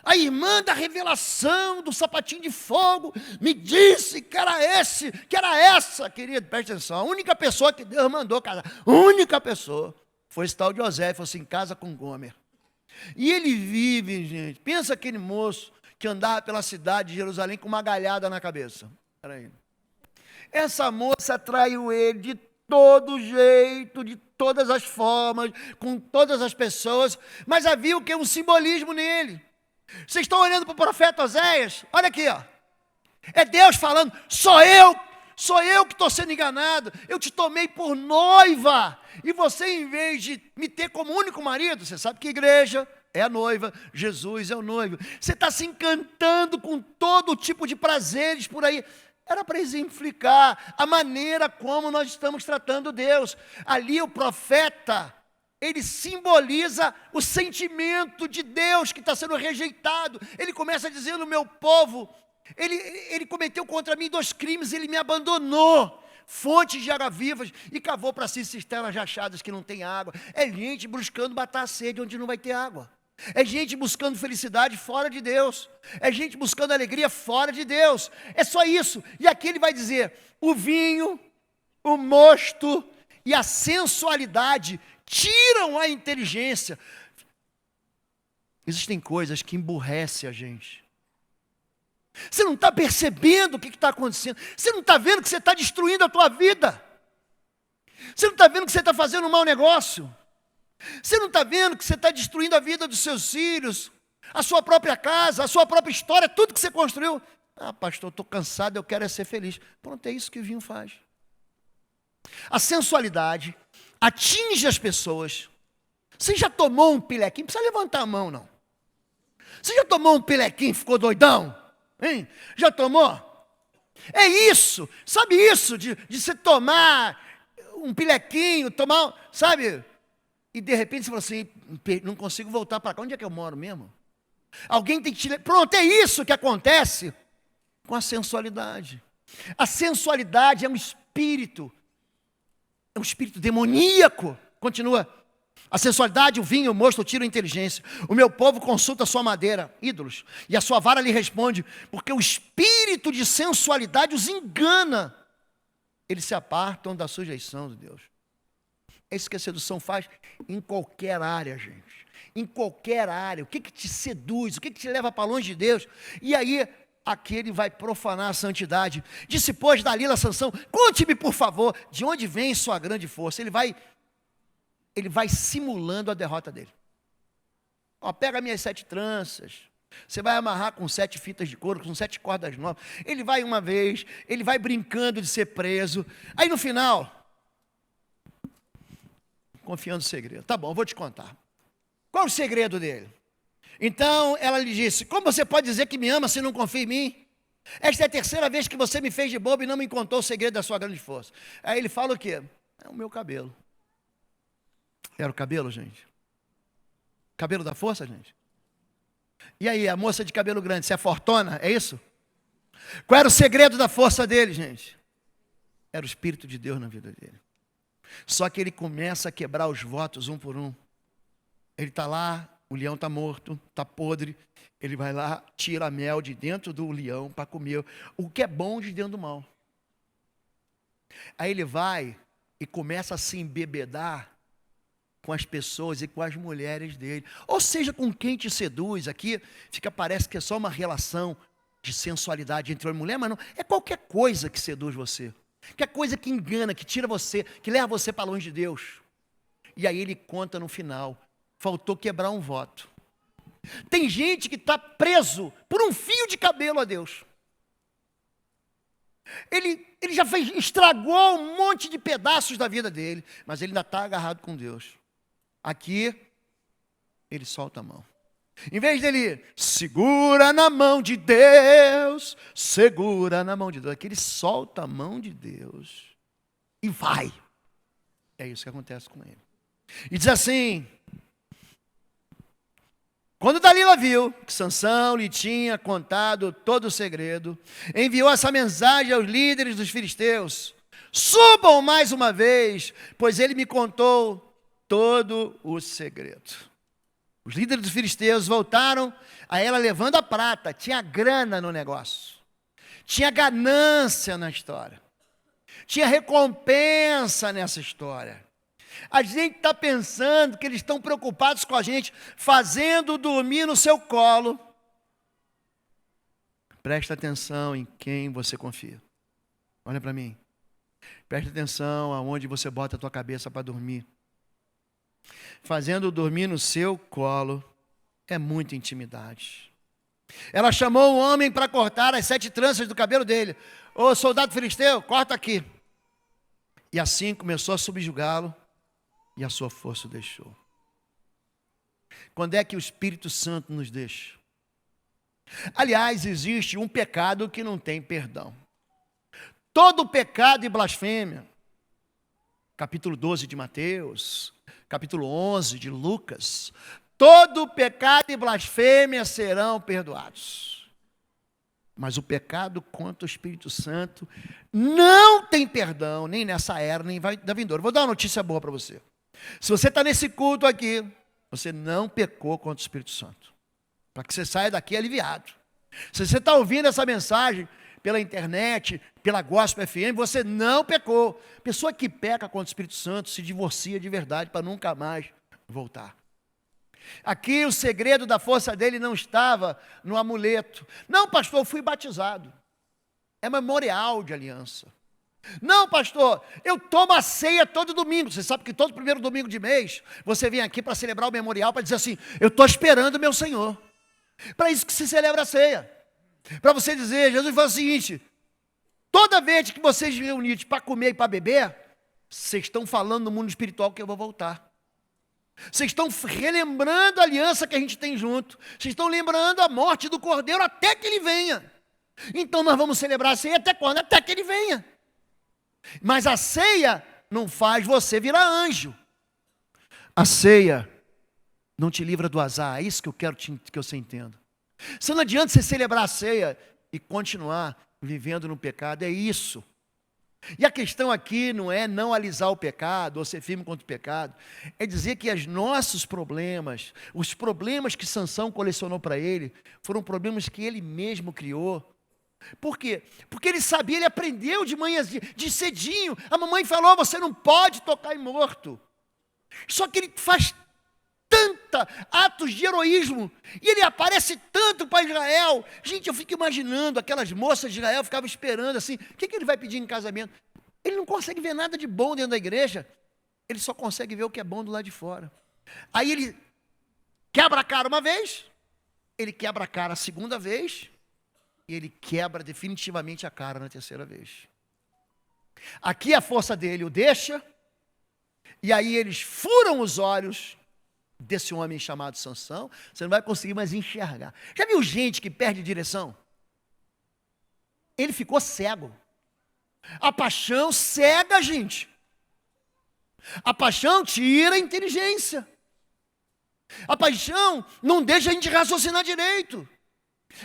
A irmã da revelação do sapatinho de fogo me disse que era essa, querido, presta atenção. A única pessoa que Deus mandou casar, única pessoa, foi esse tal de José, falou assim, casa com Gomer. E ele vive, gente, pensa aquele moço que andava pela cidade de Jerusalém com uma galhada na cabeça. Peraí. Essa moça traiu ele de todo jeito, de todas as formas, com todas as pessoas, mas havia o que? Um simbolismo nele. Vocês estão olhando para o profeta Oséias? Olha aqui, ó. É Deus falando, sou eu que estou sendo enganado, eu te tomei por noiva, e você, em vez de me ter como único marido, você sabe que a igreja é a noiva, Jesus é o noivo, você está se encantando com todo tipo de prazeres por aí. Era para exemplificar a maneira como nós estamos tratando Deus. Ali o profeta, ele simboliza o sentimento de Deus que está sendo rejeitado. Ele começa dizendo, meu povo Ele cometeu contra mim 2 crimes, ele me abandonou. Fontes de água vivas e cavou para si cisternas rachadas que não tem água. É gente buscando matar a sede onde não vai ter água. É gente buscando felicidade fora de Deus. É gente buscando alegria fora de Deus. É só isso. E aqui ele vai dizer: o vinho, o mosto e a sensualidade tiram a inteligência. Existem coisas que emburrecem a gente. Você não está percebendo o que está acontecendo. Você não está vendo que você está destruindo a tua vida. Você não está vendo que você está fazendo um mau negócio. Você não está vendo que você está destruindo a vida dos seus filhos, a sua própria casa, a sua própria história, tudo que você construiu. Ah, pastor, estou cansado, eu quero ser feliz. Pronto, é isso que o vinho faz. A sensualidade atinge as pessoas. Você já tomou um pilequinho? Não precisa levantar a mão, não. Você já tomou um pilequinho e ficou doidão? Hein? Já tomou? É isso, sabe isso de você tomar um pilequinho, sabe? E de repente você fala assim: não consigo voltar para cá. Onde é que eu moro mesmo? Alguém tem que te... Pronto, é isso que acontece com a sensualidade. A sensualidade é um espírito demoníaco. Continua. A sensualidade, o vinho, o mosto, tiram a inteligência. O meu povo consulta a sua madeira, ídolos, e a sua vara lhe responde, porque o espírito de sensualidade os engana. Eles se apartam da sujeição de Deus. É isso que a sedução faz em qualquer área, gente. Em qualquer área. O que te seduz? O que te leva para longe de Deus? E aí, aqui ele vai profanar a santidade. Disse, pois, Dalila a Sansão: conte-me, por favor, de onde vem sua grande força. Ele vai simulando a derrota dele. Ó, pega minhas 7 tranças. Você vai amarrar com 7 fitas de couro, com 7 cordas novas. Ele vai uma vez, ele vai brincando de ser preso. Aí no final, confiando no segredo. Tá bom, vou te contar. Qual o segredo dele? Então ela lhe disse: como você pode dizer que me ama se não confia em mim? Esta é a 3ª vez que você me fez de bobo e não me contou o segredo da sua grande força. Aí ele fala o quê? É o meu cabelo. Era o cabelo, gente? Cabelo da força, gente? E aí, a moça de cabelo grande, você é fortona, é isso? Qual era o segredo da força dele, gente? Era o Espírito de Deus na vida dele. Só que ele começa a quebrar os votos um por um. Ele está lá, o leão está morto, está podre. Ele vai lá, tira a mel de dentro do leão para comer o que é bom de dentro do mal. Aí ele vai e começa a se embebedar com as pessoas e com as mulheres dele. Ou seja, com quem te seduz. Aqui parece que é só uma relação de sensualidade entre homem e mulher, mas não. É qualquer coisa que seduz você. Qualquer coisa que engana, que tira você, que leva você para longe de Deus. E aí ele conta no final: faltou quebrar um voto. Tem gente que está preso por um fio de cabelo a Deus. Ele já estragou um monte de pedaços da vida dele, mas ele ainda está agarrado com Deus. Aqui, ele solta a mão. Em vez dele, segura na mão de Deus, segura na mão de Deus. Aqui ele solta a mão de Deus e vai. É isso que acontece com ele. E diz assim: quando Dalila viu que Sansão lhe tinha contado todo o segredo, enviou essa mensagem aos líderes dos filisteus: subam mais uma vez, pois ele me contou todo o segredo. Os líderes dos filisteus voltaram a ela levando a prata. Tinha grana no negócio. Tinha ganância na história. Tinha recompensa nessa história. A gente está pensando que eles estão preocupados com a gente, fazendo dormir no seu colo. Presta atenção em quem você confia. Olha para mim. Presta atenção aonde você bota a tua cabeça para dormir. Fazendo dormir no seu colo é muita intimidade. Ela chamou o homem para cortar as 7 tranças do cabelo dele. Ô soldado filisteu, corta aqui. E assim começou a subjugá-lo e a sua força o deixou. Quando é que o Espírito Santo nos deixa? Aliás, existe um pecado que não tem perdão. Todo pecado e blasfêmia, capítulo 12 de Mateus, capítulo 11 de Lucas, todo pecado e blasfêmia serão perdoados. Mas o pecado contra o Espírito Santo não tem perdão, nem nessa era, nem vai da vindoura. Vou dar uma notícia boa para você. Se você está nesse culto aqui, você não pecou contra o Espírito Santo. Para que você saia daqui aliviado. Se você está ouvindo essa mensagem pela internet, pela Gospel FM, você não pecou. Pessoa que peca contra o Espírito Santo se divorcia de verdade para nunca mais voltar. Aqui o segredo da força dele não estava no amuleto. Não, pastor, eu fui batizado. É memorial de aliança. Não, pastor, eu tomo a ceia todo domingo. Você sabe que todo primeiro domingo de mês, você vem aqui para celebrar o memorial, para dizer assim, eu estou esperando o meu Senhor. Para isso que se celebra a ceia. Para você dizer, Jesus fala o seguinte, toda vez que vocês se reunirem para comer e para beber, vocês estão falando no mundo espiritual que eu vou voltar. Vocês estão relembrando a aliança que a gente tem junto. Vocês estão lembrando a morte do Cordeiro até que ele venha. Então nós vamos celebrar a ceia até quando? Até que ele venha. Mas a ceia não faz você virar anjo. A ceia não te livra do azar. É isso que eu quero que você entenda. Se não adianta você celebrar a ceia e continuar vivendo no pecado. É isso. E a questão aqui não é não alisar o pecado, ou ser firme contra o pecado, é dizer que os nossos problemas, os problemas que Sansão colecionou para ele, foram problemas que ele mesmo criou. Por quê? Porque ele sabia, ele aprendeu de manhã, de cedinho, a mamãe falou, você não pode tocar em morto. Só que ele faz tanta atos de heroísmo, e ele aparece tanto para Israel. Gente, eu fico imaginando, aquelas moças de Israel ficavam esperando assim, o que ele vai pedir em casamento? Ele não consegue ver nada de bom dentro da igreja, ele só consegue ver o que é bom do lado de fora. Aí ele quebra a cara uma vez, ele quebra a cara a segunda vez, e ele quebra definitivamente a cara na terceira vez. Aqui a força dele o deixa, e aí eles furam os olhos desse homem chamado Sansão, você não vai conseguir mais enxergar. Já viu gente que perde direção? Ele ficou cego. A paixão cega a gente. A paixão tira a inteligência. A paixão não deixa a gente raciocinar direito.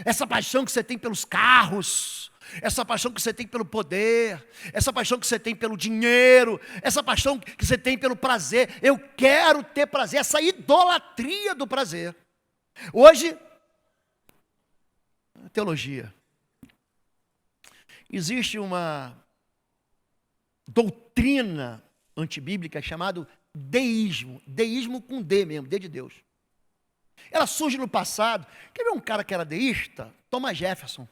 Essa paixão que você tem pelos carros, essa paixão que você tem pelo poder, essa paixão que você tem pelo dinheiro, essa paixão que você tem pelo prazer. Eu quero ter prazer, essa idolatria do prazer. Hoje, teologia. Existe uma doutrina antibíblica chamada deísmo. Deísmo com D mesmo, D de Deus. Ela surge no passado. Quer ver um cara que era deísta? Thomas Jefferson.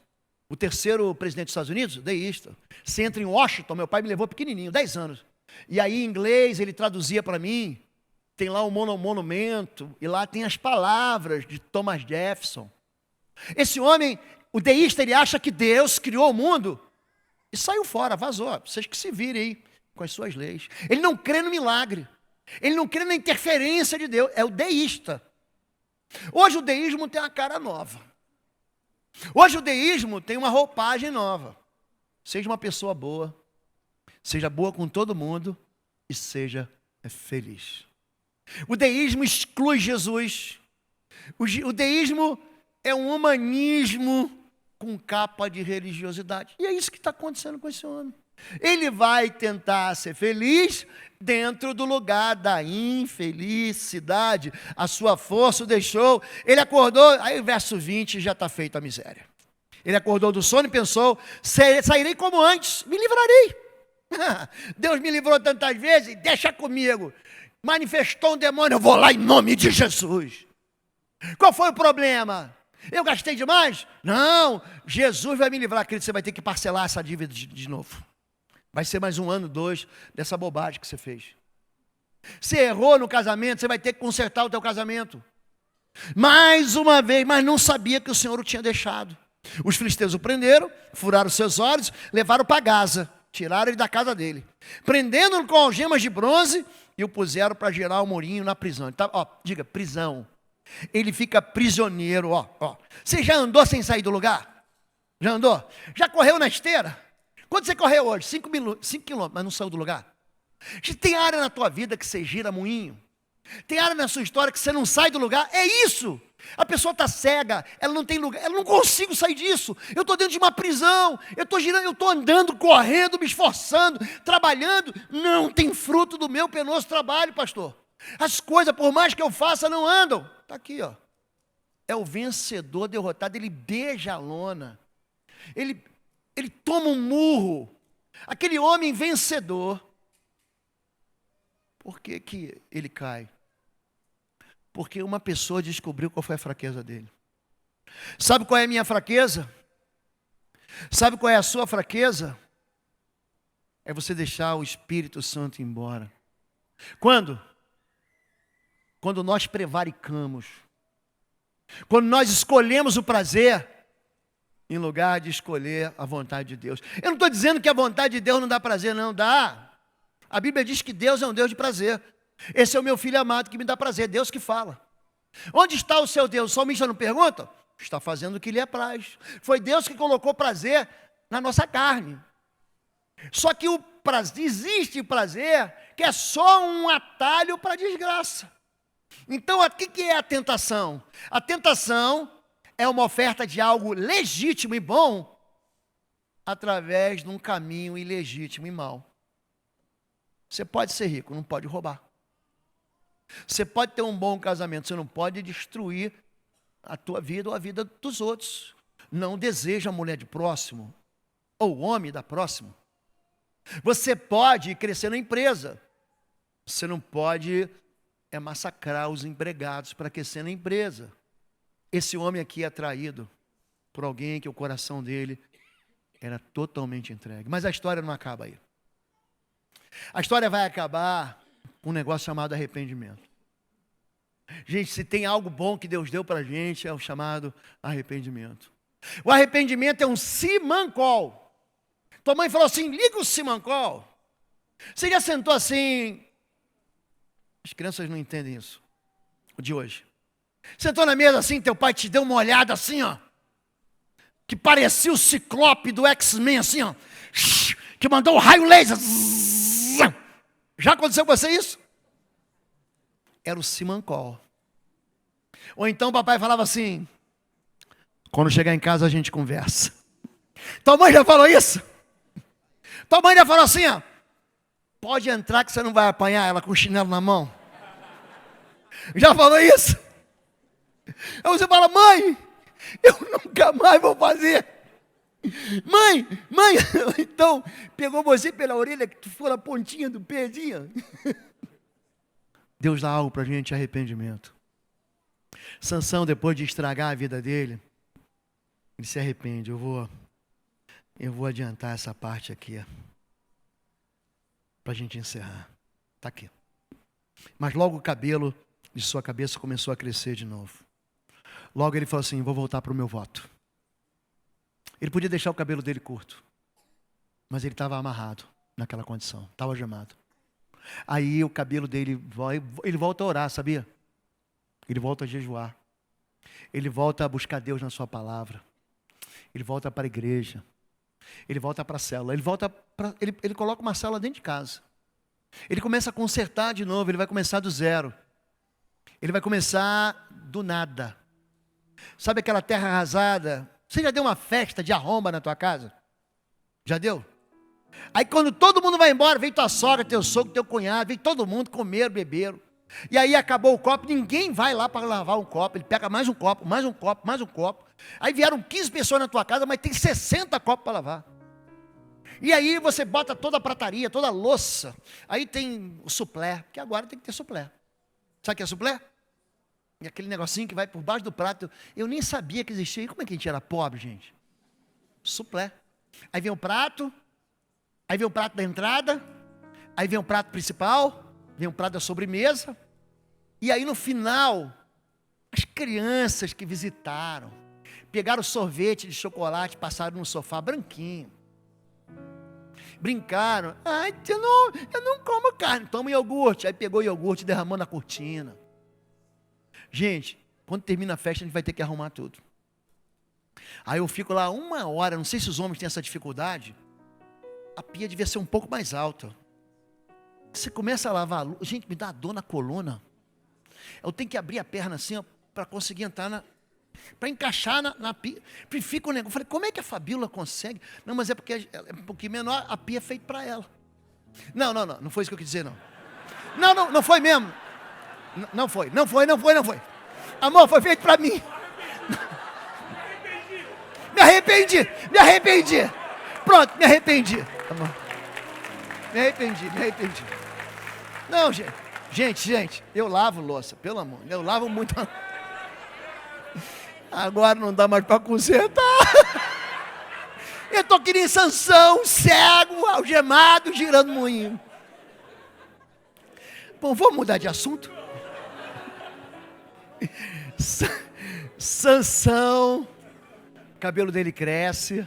O terceiro presidente dos Estados Unidos, deísta. Você entra em Washington, meu pai me levou pequenininho, 10 anos. E aí em inglês ele traduzia para mim, tem lá um monumento, e lá tem as palavras de Thomas Jefferson. Esse homem, o deísta, ele acha que Deus criou o mundo e saiu fora, vazou. Vocês que se virem aí com as suas leis. Ele não crê no milagre. Ele não crê na interferência de Deus. É o deísta. Hoje o deísmo tem uma cara nova. Hoje o deísmo tem uma roupagem nova. Seja uma pessoa boa, seja boa com todo mundo e seja feliz. O deísmo exclui Jesus. O deísmo é um humanismo com capa de religiosidade. E é isso que está acontecendo com esse homem. Ele vai tentar ser feliz dentro do lugar da infelicidade. A sua força o deixou. Ele acordou, aí o verso 20 já está feita a miséria. Ele acordou do sono e pensou, sairei como antes, me livrarei. Deus me livrou tantas vezes, deixa comigo. Manifestou um demônio, eu vou lá em nome de Jesus. Qual foi o problema? Eu gastei demais? Não, Jesus vai me livrar, querido, você vai ter que parcelar essa dívida de novo. Vai ser mais 1 ano, 2, dessa bobagem que você fez. Você errou no casamento, você vai ter que consertar o teu casamento. Mais uma vez, mas não sabia que o Senhor o tinha deixado. Os filisteus o prenderam, furaram seus olhos, levaram para Gaza, tiraram ele da casa dele. Prendendo-o com algemas de bronze e o puseram para gerar o morinho na prisão. Então, diga, prisão. Ele fica prisioneiro, Você já andou sem sair do lugar? Já andou? Já correu na esteira? Quanto você correu hoje? 5 quilômetros, mas não saiu do lugar? Tem área na tua vida que você gira moinho? Tem área na sua história que você não sai do lugar? É isso A pessoa está cega, ela não tem lugar, ela não consigo sair disso. Eu estou dentro de uma prisão, eu estou girando, eu estou andando, correndo, me esforçando, trabalhando. Não tem fruto do meu penoso trabalho, pastor. As coisas, por mais que eu faça, não andam. Está aqui, ó. É o vencedor derrotado, ele beija a lona. Ele toma um murro. Aquele homem vencedor. Por que que ele cai? Porque uma pessoa descobriu qual foi a fraqueza dele. Sabe qual é a minha fraqueza? Sabe qual é a sua fraqueza? É você deixar o Espírito Santo ir embora. Quando? Quando nós prevaricamos. Quando nós escolhemos o prazer em lugar de escolher a vontade de Deus. Eu não estou dizendo que a vontade de Deus não dá prazer, não dá. A Bíblia diz que Deus é um Deus de prazer. Esse é o meu filho amado que me dá prazer, Deus que fala. Onde está o seu Deus? O salmista não pergunta? Está fazendo o que lhe apraz. Foi Deus que colocou prazer na nossa carne. Só que o prazer, existe prazer que é só um atalho para a desgraça. Então, o que é a tentação? A tentação é uma oferta de algo legítimo e bom através de um caminho ilegítimo e mau. Você pode ser rico, não pode roubar. Você pode ter um bom casamento, você não pode destruir a tua vida ou a vida dos outros. Não deseja a mulher de próximo ou o homem da próxima. Você pode crescer na empresa. Você não pode massacrar os empregados para crescer na empresa. Esse homem aqui é atraído por alguém que o coração dele era totalmente entregue. Mas a história não acaba aí. A história vai acabar com um negócio chamado arrependimento. Gente, se tem algo bom que Deus deu para a gente, é o chamado arrependimento. O arrependimento é um simancol. Tua mãe falou assim, liga o simancol. Você já sentou assim... As crianças não entendem isso, o de hoje. Sentou na mesa assim, teu pai te deu uma olhada assim, ó. Que parecia o Ciclope do X-Men, assim, ó. Que mandou o raio laser. Já aconteceu com você isso? Era o simancol. Ou então o papai falava assim, quando chegar em casa a gente conversa. Tua mãe já falou isso? Tua mãe já falou assim, ó. Pode entrar que você não vai apanhar ela com o chinelo na mão. Já falou isso? Aí você fala, mãe, eu nunca mais vou fazer. Mãe, então, pegou você pela orelha, que tu for a pontinha do pezinho. Deus dá algo para a gente, arrependimento. Sansão, depois de estragar a vida dele, ele se arrepende. Eu vou adiantar essa parte aqui, para a gente encerrar. Está aqui. Mas logo o cabelo de sua cabeça começou a crescer de novo. Logo ele falou assim, vou voltar para o meu voto. Ele podia deixar o cabelo dele curto, mas ele estava amarrado naquela condição, estava algemado. Aí o cabelo dele, ele volta a orar, sabia? Ele volta a jejuar. Ele volta a buscar Deus na sua palavra. Ele volta para a igreja. Ele volta para a célula. Ele coloca uma célula dentro de casa. Ele começa a consertar de novo, ele vai começar do zero. Ele vai começar do nada. Sabe aquela terra arrasada? Você já deu uma festa de arromba na tua casa? Já deu? Aí quando todo mundo vai embora, vem tua sogra, teu sogro, teu cunhado, vem todo mundo comer, beberam. E aí acabou o copo, ninguém vai lá para lavar um copo. Ele pega mais um copo, mais um copo, mais um copo. Aí vieram 15 pessoas na tua casa, mas tem 60 copos para lavar. E aí você bota toda a prataria, toda a louça. Aí tem o suplé, porque agora tem que ter suplé. Sabe o que é suplé? É aquele negocinho que vai por baixo do prato. Eu nem sabia que existia. E como é que a gente era pobre, gente? Suplé. Aí vem o prato. Aí vem o prato da entrada. Aí vem o prato principal. Vem o prato da sobremesa. E aí no final, as crianças que visitaram, pegaram sorvete de chocolate, passaram no sofá branquinho. Brincaram. Ai, eu não como carne. Toma iogurte. Aí pegou o iogurte e derramou na cortina. Gente, quando termina a festa, a gente vai ter que arrumar tudo. Aí eu fico lá 1 hora, não sei se os homens têm essa dificuldade. A pia devia ser um pouco mais alta. Você começa a lavar a luz, gente, me dá dor na coluna. Eu tenho que abrir a perna assim, ó, para conseguir entrar para encaixar na pia. Fica o negócio. Eu falei, como é que a Fabíola consegue? Não, mas é porque é um pouquinho menor, a pia é feita para ela. Não foi isso que eu quis dizer, não. Não foi mesmo. Não foi. Amor, foi feito para mim. Me arrependi. Pronto, me arrependi. Amor. Me arrependi. Não, gente, eu lavo louça, pelo amor. Eu lavo muito. Agora não dá mais para consertar. Eu estou aqui em Sansão, cego, algemado, girando moinho. Bom, vamos mudar de assunto? Sansão, o cabelo dele cresce.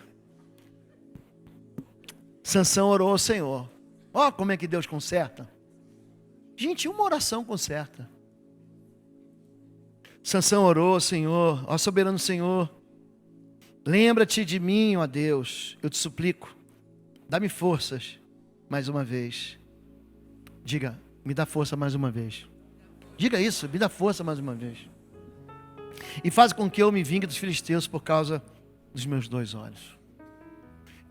Sansão orou ao Senhor. Ó, como é que Deus conserta. Gente, uma oração conserta. Sansão orou, Senhor, ó soberano Senhor, lembra-te de mim, ó Deus, eu te suplico, dá-me forças mais uma vez. Diga, me dá força mais uma vez. Diga isso, me dá força mais uma vez. E faz com que eu me vingue dos filisteus por causa dos meus 2 olhos.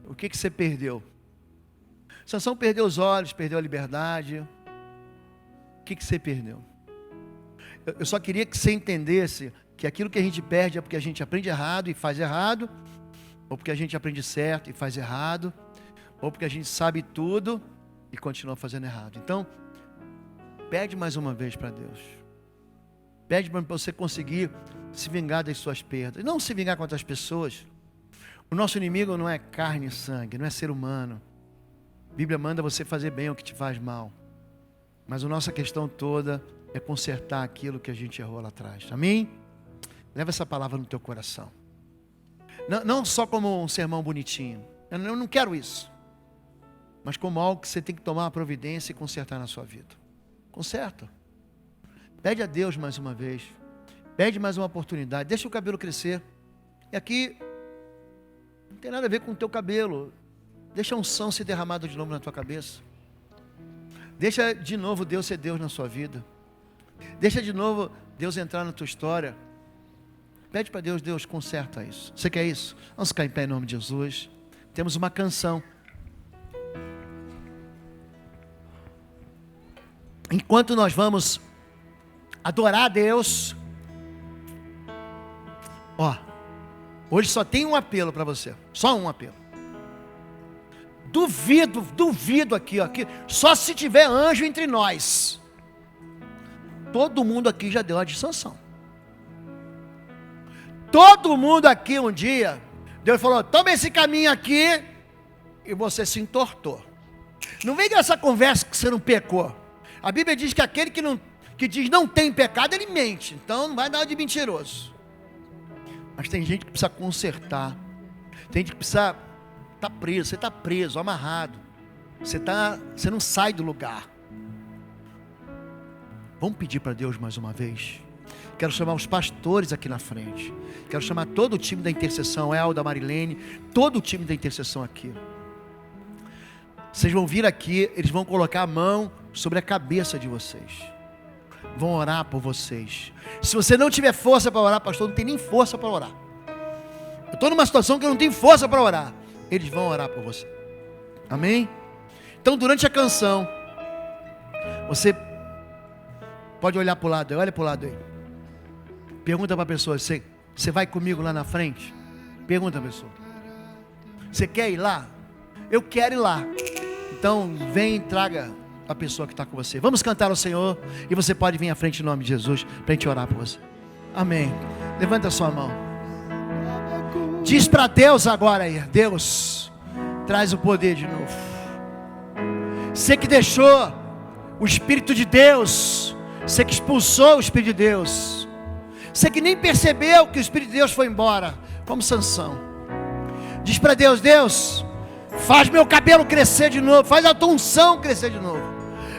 O que você perdeu? Sansão perdeu os olhos, perdeu a liberdade. O que você perdeu? Eu só queria que você entendesse que aquilo que a gente perde é porque a gente aprende errado e faz errado, ou porque a gente aprende certo e faz errado, ou porque a gente sabe tudo e continua fazendo errado. Então, pede mais uma vez para Deus. Pede para você conseguir se vingar das suas perdas. Não se vingar contra as pessoas. O nosso inimigo não é carne e sangue, não é ser humano. A Bíblia manda você fazer bem o que te faz mal. Mas a nossa questão toda é consertar aquilo que a gente errou lá atrás. Amém? Leva essa palavra no teu coração. Não só como um sermão bonitinho. Eu não quero isso. Mas como algo que você tem que tomar uma providência e consertar na sua vida. Conserta. Pede a Deus mais uma vez. Pede mais uma oportunidade. Deixa o cabelo crescer. E aqui não tem nada a ver com o teu cabelo. Deixa a unção ser derramada de novo na tua cabeça. Deixa de novo Deus ser Deus na sua vida. Deixa de novo Deus entrar na tua história. Pede para Deus, Deus, conserta isso. Você quer isso? Vamos ficar em pé em nome de Jesus. Temos uma canção. Enquanto nós vamos adorar a Deus, hoje só tem um apelo para você. Só um apelo. Duvido aqui, só se tiver anjo entre nós. Todo mundo aqui já deu a de Sansão. Todo mundo aqui um dia, Deus falou, toma esse caminho aqui, e você se entortou. Não vem com essa conversa que você não pecou. A Bíblia diz que aquele que diz não tem pecado, ele mente. Então não vai dar de mentiroso. Mas tem gente que precisa consertar. Tem gente que precisa estar preso. Você está preso, amarrado. Você não sai do lugar. Vamos pedir para Deus mais uma vez. Quero chamar os pastores aqui na frente. Quero chamar todo o time da intercessão, Elda, Marilene, todo o time da intercessão aqui. Vocês vão vir aqui, eles vão colocar a mão sobre a cabeça de vocês. Vão orar por vocês. Se você não tiver força para orar, pastor, não tem nem força para orar. Eu estou numa situação que eu não tenho força para orar. Eles vão orar por você. Amém? Então, durante a canção, você pode olhar para o lado, olha para o lado aí. Pergunta para a pessoa, você vai comigo lá na frente? Pergunta a pessoa. Você quer ir lá? Eu quero ir lá. Então, vem e traga a pessoa que está com você. Vamos cantar ao Senhor. E você pode vir à frente em nome de Jesus para a gente orar por você. Amém. Levanta a sua mão. Diz para Deus agora aí. Deus, traz o poder de novo. Você que deixou o Espírito de Deus. Você que expulsou o Espírito de Deus. Você que nem percebeu que o Espírito de Deus foi embora. Como Sansão. Diz para Deus, Deus, faz meu cabelo crescer de novo. Faz a tua unção crescer de novo.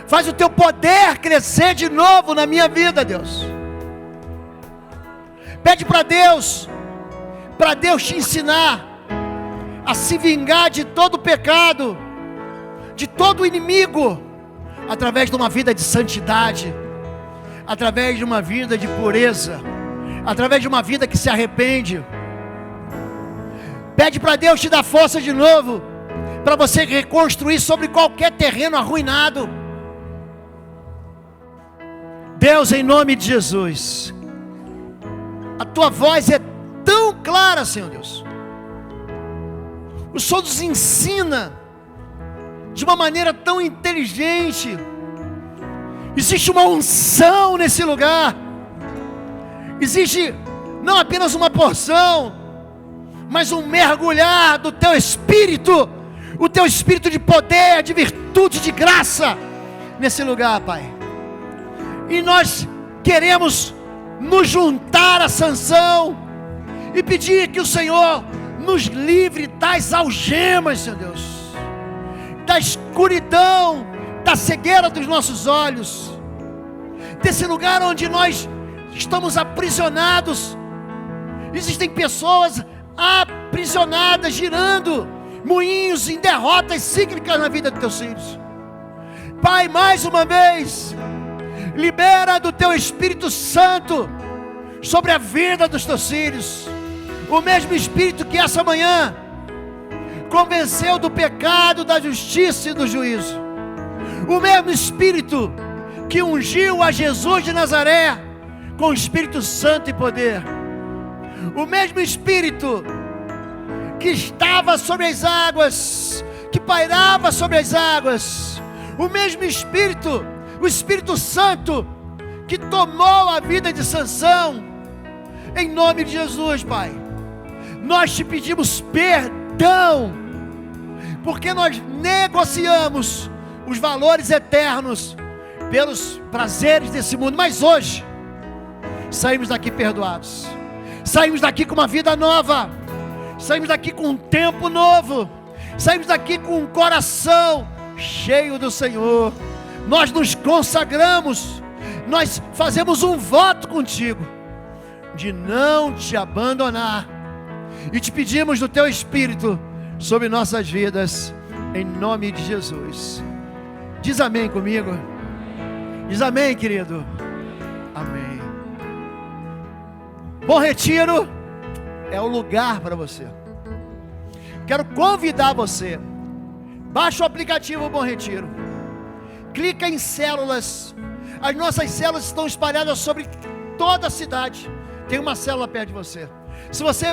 Faz o teu poder crescer de novo na minha vida, Deus. Pede para Deus te ensinar a se vingar de todo pecado, de todo inimigo, através de uma vida de santidade, através de uma vida de pureza, através de uma vida que se arrepende. Pede para Deus te dar força de novo, para você reconstruir sobre qualquer terreno arruinado. Deus, em nome de Jesus, a tua voz é tão clara, Senhor Deus. O Senhor nos ensina de uma maneira tão inteligente. Existe uma unção nesse lugar. Existe não apenas uma porção, mas um mergulhar do teu Espírito, o teu Espírito de poder, de virtude, de graça, nesse lugar, Pai. E nós queremos nos juntar a Sansão e pedir que o Senhor nos livre das algemas, Senhor Deus, da escuridão, da cegueira dos nossos olhos, desse lugar onde nós estamos aprisionados. Existem pessoas aprisionadas, girando moinhos em derrotas cíclicas na vida dos teus filhos. Pai, mais uma vez, libera do teu Espírito Santo sobre a vida dos teus filhos, o mesmo Espírito que essa manhã convenceu do pecado, da justiça e do juízo, o mesmo Espírito que ungiu a Jesus de Nazaré com o Espírito Santo e poder, o mesmo Espírito que estava sobre as águas, que pairava sobre as águas, o mesmo Espírito, o Espírito Santo que tomou a vida de Sansão, em nome de Jesus, Pai, nós te pedimos perdão, porque nós negociamos os valores eternos pelos prazeres desse mundo, mas hoje saímos daqui perdoados, saímos daqui com uma vida nova, saímos daqui com um tempo novo, saímos daqui com um coração cheio do Senhor. Nós nos consagramos, nós fazemos um voto contigo, de não te abandonar, e te pedimos do teu Espírito sobre nossas vidas, em nome de Jesus. Diz amém comigo. Diz amém, querido. Amém. Bom Retiro é o lugar para você. Quero convidar você. Baixa o aplicativo Bom Retiro. Clica em células. As nossas células estão espalhadas sobre toda a cidade. Tem uma célula perto de você. Se você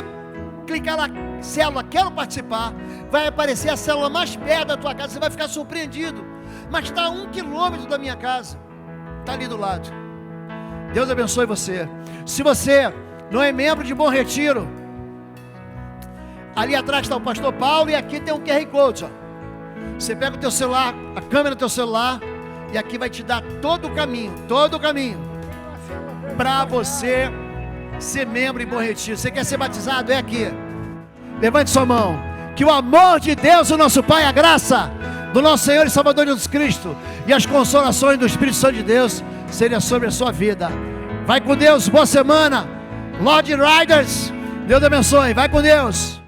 clicar na célula quero participar, vai aparecer a célula mais perto da tua casa. Você vai ficar surpreendido. Mas está a 1 quilômetro da minha casa. Está ali do lado. Deus abençoe você. Se você não é membro de Bom Retiro, ali atrás está o pastor Paulo e aqui tem um QR Code, ó. Você pega o teu celular, a câmera do teu celular, e aqui vai te dar todo o caminho para você ser membro em Bom Retiro. Você quer ser batizado? É aqui. Levante sua mão. Que o amor de Deus, o nosso Pai, a graça do nosso Senhor e Salvador Jesus Cristo e as consolações do Espírito Santo de Deus sejam sobre a sua vida. Vai com Deus, boa semana. Lord Riders, Deus abençoe. Vai com Deus.